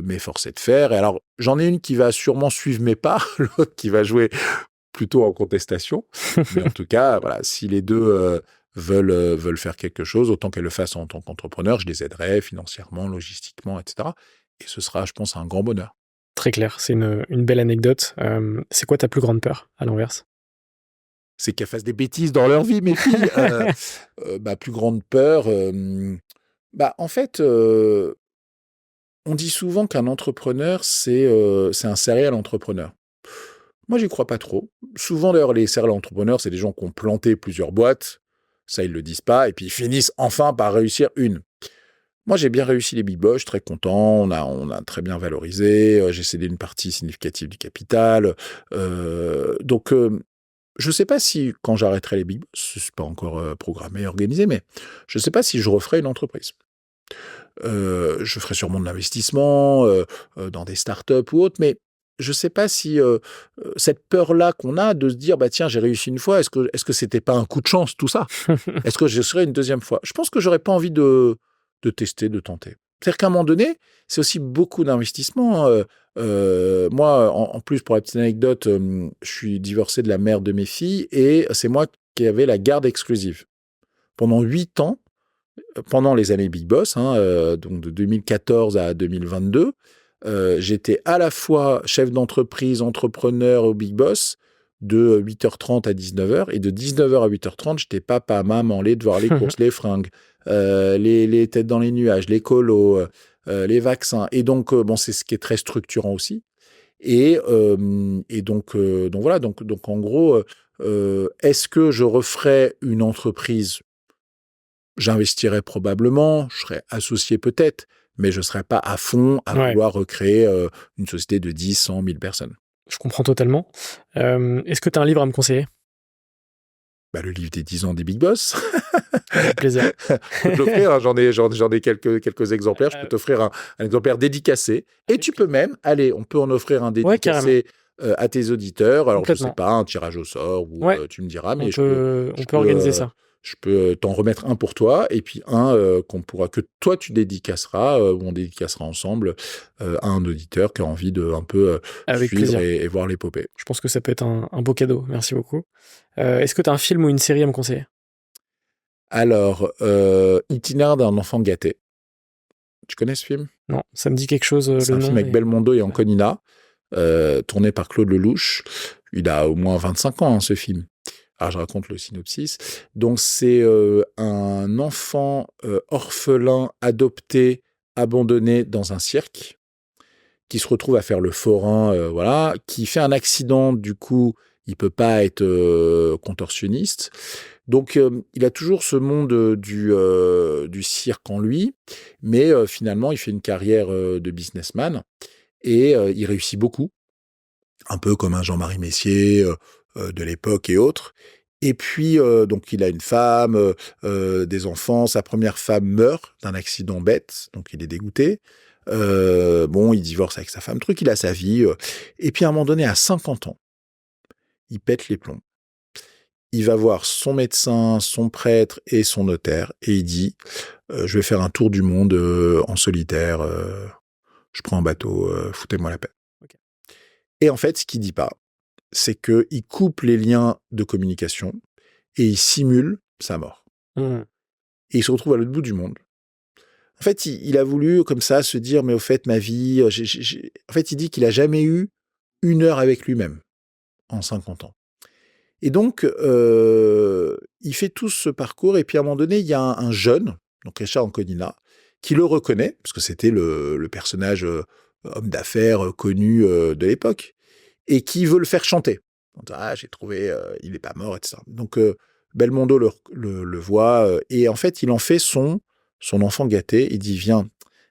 m'efforcer de faire. Et alors, j'en ai une qui va sûrement suivre mes pas, l'autre qui va jouer plutôt en contestation. Mais en tout cas, voilà, si les deux veulent faire quelque chose, autant qu'elles le fassent en tant qu'entrepreneur, je les aiderai financièrement, logistiquement, etc. Et ce sera, je pense, un grand bonheur. Très clair, c'est une belle anecdote. C'est quoi ta plus grande peur, à l'inverse ? c'est qu'elles fassent des bêtises dans leur vie, mes filles. Ma plus grande peur, en fait, on dit souvent qu'un entrepreneur, c'est un serial entrepreneur. Moi, j'y crois pas trop. Souvent, d'ailleurs, les serial entrepreneurs, c'est des gens qui ont planté plusieurs boîtes. Ça, ils le disent pas. Et puis, ils finissent enfin par réussir une. Moi, j'ai bien réussi les Big Boss, je suis très content. On a très bien valorisé. J'ai cédé une partie significative du capital. Donc, je sais pas si, quand j'arrêterai les Big Boss, c'est pas encore programmé, organisé, mais je sais pas si je referai une entreprise. Je ferai sûrement de l'investissement dans des startups ou autres, mais je sais pas si cette peur-là qu'on a de se dire bah tiens j'ai réussi une fois, est-ce que c'était pas un coup de chance tout ça? Est-ce que je serai une deuxième fois? Je pense que j'aurais pas envie de tester, de tenter. C'est-à-dire qu'à un moment donné, c'est aussi beaucoup d'investissement. Moi, en plus pour la petite anecdote, je suis divorcé de la mère de mes filles et c'est moi qui avais la garde exclusive pendant 8 ans. Pendant les années Big Boss, donc de 2014 à 2022, j'étais à la fois chef d'entreprise, entrepreneur au Big Boss, de 8h30 à 19h, et de 19h à 8h30, j'étais papa, maman, les devoirs, les courses, les fringues, les têtes dans les nuages, les colos, les vaccins. Et donc, c'est ce qui est très structurant aussi. Et donc voilà, donc en gros, est-ce que je referais une entreprise? J'investirais probablement, je serais associé peut-être, mais je ne serais pas à fond à vouloir recréer une société de 10, 100, 1000 personnes. Je comprends totalement. Est-ce que tu as un livre à me conseiller? Le livre des 10 ans des Big Boss. Avec plaisir. Je peux te l'offrir, j'en ai quelques exemplaires. Je peux t'offrir un exemplaire dédicacé. Et tu peux même, on peut en offrir un dédicacé à tes auditeurs. Alors, je ne sais pas, un tirage au sort, ou tu me diras, mais on peut organiser ça. Je peux t'en remettre un pour toi, et puis un que toi tu dédicaceras, ou on dédicacera ensemble à un auditeur qui a envie de un peu suivre et voir l'épopée. Je pense que ça peut être un beau cadeau. Merci beaucoup. Est-ce que tu as un film ou une série à me conseiller? Alors, Itinéraire d'un enfant gâté. Tu connais ce film? Non, ça me dit quelque chose. C'est un film avec Belmondo et Anconina, tourné par Claude Lelouch. Il a au moins 25 ans, ce film. Alors, je raconte le synopsis. Donc, c'est un enfant orphelin, adopté, abandonné dans un cirque, qui se retrouve à faire le forain, qui fait un accident, du coup, il peut pas être contorsionniste. Donc, il a toujours ce monde du cirque en lui, mais finalement, il fait une carrière de businessman et il réussit beaucoup, un peu comme un Jean-Marie Messier de l'époque et autres. Et puis, donc, il a une femme, des enfants. Sa première femme meurt d'un accident bête, donc il est dégoûté. Il divorce avec sa femme, il a sa vie. Et puis, à un moment donné, à 50 ans, il pète les plombs. Il va voir son médecin, son prêtre et son notaire, et il dit je vais faire un tour du monde en solitaire. Je prends un bateau, foutez-moi la paix. Okay. Et en fait, ce qu'il dit pas, c'est qu'il coupe les liens de communication et il simule sa mort. Et il se retrouve à l'autre bout du monde. En fait, il a voulu, comme ça, se dire, mais au fait, ma vie... En fait, il dit qu'il a jamais eu 1 heure avec lui-même en 50 ans. Et donc, il fait tout ce parcours, et puis à un moment donné, il y a un jeune, donc Richard Anconina, qui le reconnaît, parce que c'était le personnage homme d'affaires connu de l'époque, et qui veut le faire chanter. J'ai trouvé, il n'est pas mort, etc. Donc, Belmondo le voit, et en fait, il en fait son enfant gâté. Il dit, viens,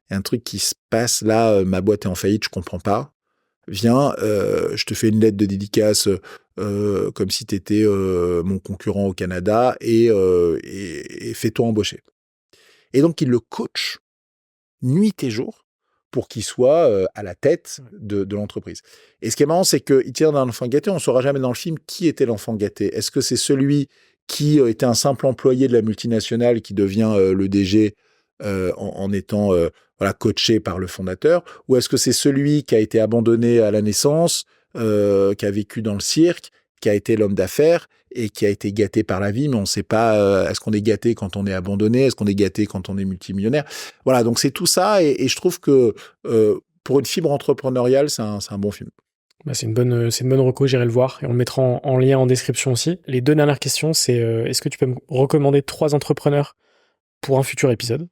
il y a un truc qui se passe là, ma boîte est en faillite, je comprends pas. Viens, je te fais une lettre de dédicace comme si tu étais mon concurrent au Canada, et fais-toi embaucher. Et donc, il le coach nuit et jour pour qu'il soit à la tête de l'entreprise. Et ce qui est marrant, c'est qu'il tire d'un enfant gâté. On ne saura jamais dans le film qui était l'enfant gâté. Est-ce que c'est celui qui était un simple employé de la multinationale qui devient le DG en étant coaché par le fondateur, ou est-ce que c'est celui qui a été abandonné à la naissance, qui a vécu dans le cirque, qui a été l'homme d'affaires et qui a été gâté par la vie, mais on ne sait pas, est-ce qu'on est gâté quand on est abandonné, est-ce qu'on est gâté quand on est multimillionnaire? Voilà, donc c'est tout ça, et je trouve que pour une fibre entrepreneuriale, c'est un bon film. Bah, c'est une bonne reco, j'irai le voir et on le mettra en lien en description aussi. Les 2 dernières questions, c'est est-ce que tu peux me recommander 3 entrepreneurs pour un futur épisode?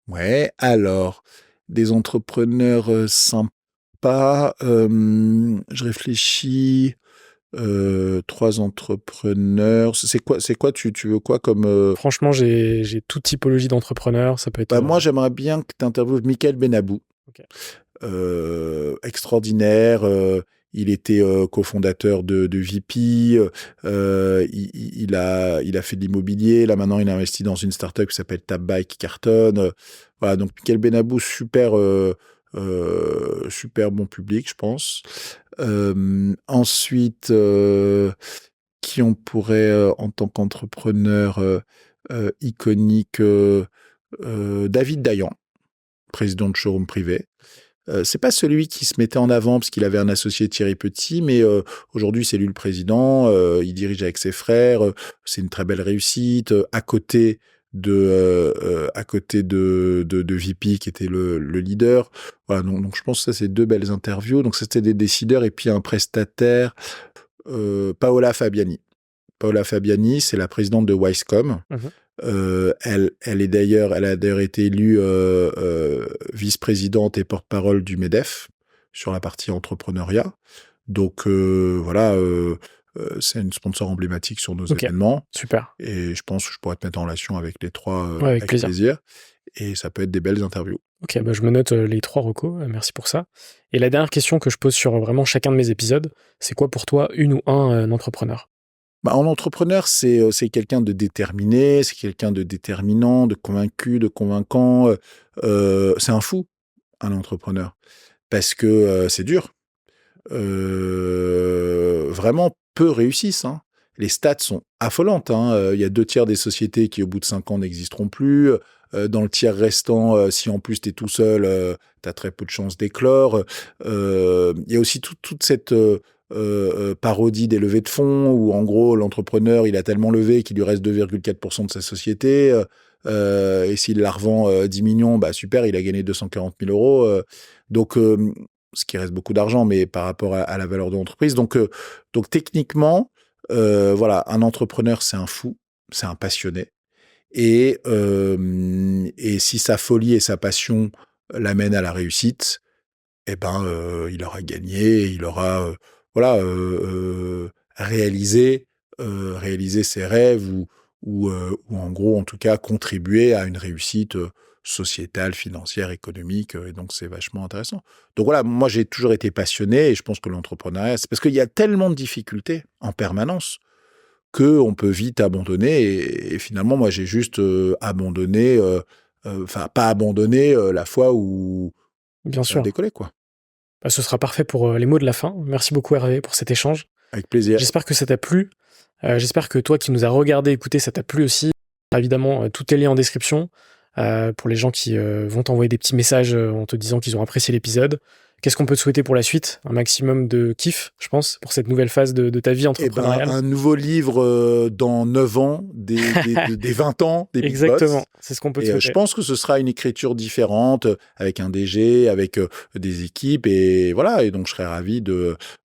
Ouais, alors, des entrepreneurs sympas, je réfléchis, 3 entrepreneurs. C'est quoi, tu veux quoi comme... Franchement, j'ai toute typologie d'entrepreneurs, ça peut être... Bah, moi, j'aimerais bien que tu interviewes Michael Benabou. Ok. Extraordinaire. Il était cofondateur de VP. Il a fait de l'immobilier. Là, maintenant, il a investi dans une startup qui s'appelle Tabby qui cartonne. Voilà, donc Michael Benabou, super bon public, je pense. Ensuite, qui on pourrait, en tant qu'entrepreneur iconique, David Dayan, président de showroom privé. C'est pas celui qui se mettait en avant parce qu'il avait un associé, Thierry Petit, mais aujourd'hui c'est lui le président. Il dirige avec ses frères. C'est une très belle réussite. À côté de VP qui était le leader. Voilà, donc je pense que ça c'est 2 belles interviews. Donc c'était des décideurs et puis un prestataire, Paola Fabiani. Paola Fabiani, c'est la présidente de Wisecom. Mhm. Elle a d'ailleurs été élue vice-présidente et porte-parole du MEDEF sur la partie entrepreneuriat. Donc voilà, c'est une sponsor emblématique sur nos événements. Super. Et je pense que je pourrais te mettre en relation avec les 3 Ouais, avec plaisir. Et ça peut être des belles interviews. Ok, bah je me note les 3 recos, merci pour ça. Et la dernière question que je pose sur vraiment chacun de mes épisodes, c'est quoi pour toi une ou un entrepreneur? Bah, en entrepreneur, c'est quelqu'un de déterminé, c'est quelqu'un de déterminant, de convaincu, de convaincant. C'est un fou, un entrepreneur, parce que c'est dur. Vraiment, peu réussissent, hein. Les stats sont affolantes, hein. Il y a 2 tiers des sociétés qui, au bout de 5 ans, n'existeront plus. Dans le tiers restant, si en plus tu es tout seul, tu as très peu de chances d'éclore. Il y a aussi toute cette parodie des levées de fonds où, en gros, l'entrepreneur, il a tellement levé qu'il lui reste 2,4% de sa société. Et s'il la revend 10 millions, bah super, il a gagné 240 000 euros. Donc, ce qui reste beaucoup d'argent, mais par rapport à la valeur de l'entreprise. Donc techniquement, voilà, un entrepreneur, c'est un fou, c'est un passionné. Et si sa folie et sa passion l'amènent à la réussite, eh ben, il aura gagné, il aura voilà, réalisé ses rêves ou en gros, en tout cas, contribué à une réussite sociétale, financière, économique. Et donc, c'est vachement intéressant. Donc voilà, moi, j'ai toujours été passionné et je pense que l'entrepreneuriat, c'est parce qu'il y a tellement de difficultés en permanence qu'on peut vite abandonner. Et finalement, moi, j'ai juste abandonné, enfin, pas abandonné la fois où Bien ça a sûr. décollé, quoi. Bah, ce sera parfait pour les mots de la fin. Merci beaucoup Hervé pour cet échange. Avec plaisir. J'espère que ça t'a plu. J'espère que toi qui nous as regardé, écouté, ça t'a plu aussi. Évidemment, tout est lié en description pour les gens qui vont t'envoyer des petits messages en te disant qu'ils ont apprécié l'épisode. Qu'est-ce qu'on peut te souhaiter pour la suite? Un maximum de kiff, je pense, pour cette nouvelle phase de ta vie entrepreneuriale. Un nouveau livre dans 9 ans, des 20 ans des Big Boss. Exactement, c'est ce qu'on peut te souhaiter. Je pense que ce sera une écriture différente, avec un DG, avec des équipes, et voilà. Et donc, je serais ravi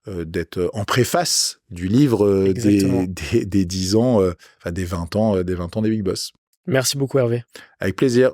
d'être en préface du livre des 10 ans, enfin des 20 ans des Big Boss. Merci beaucoup Hervé. Avec plaisir.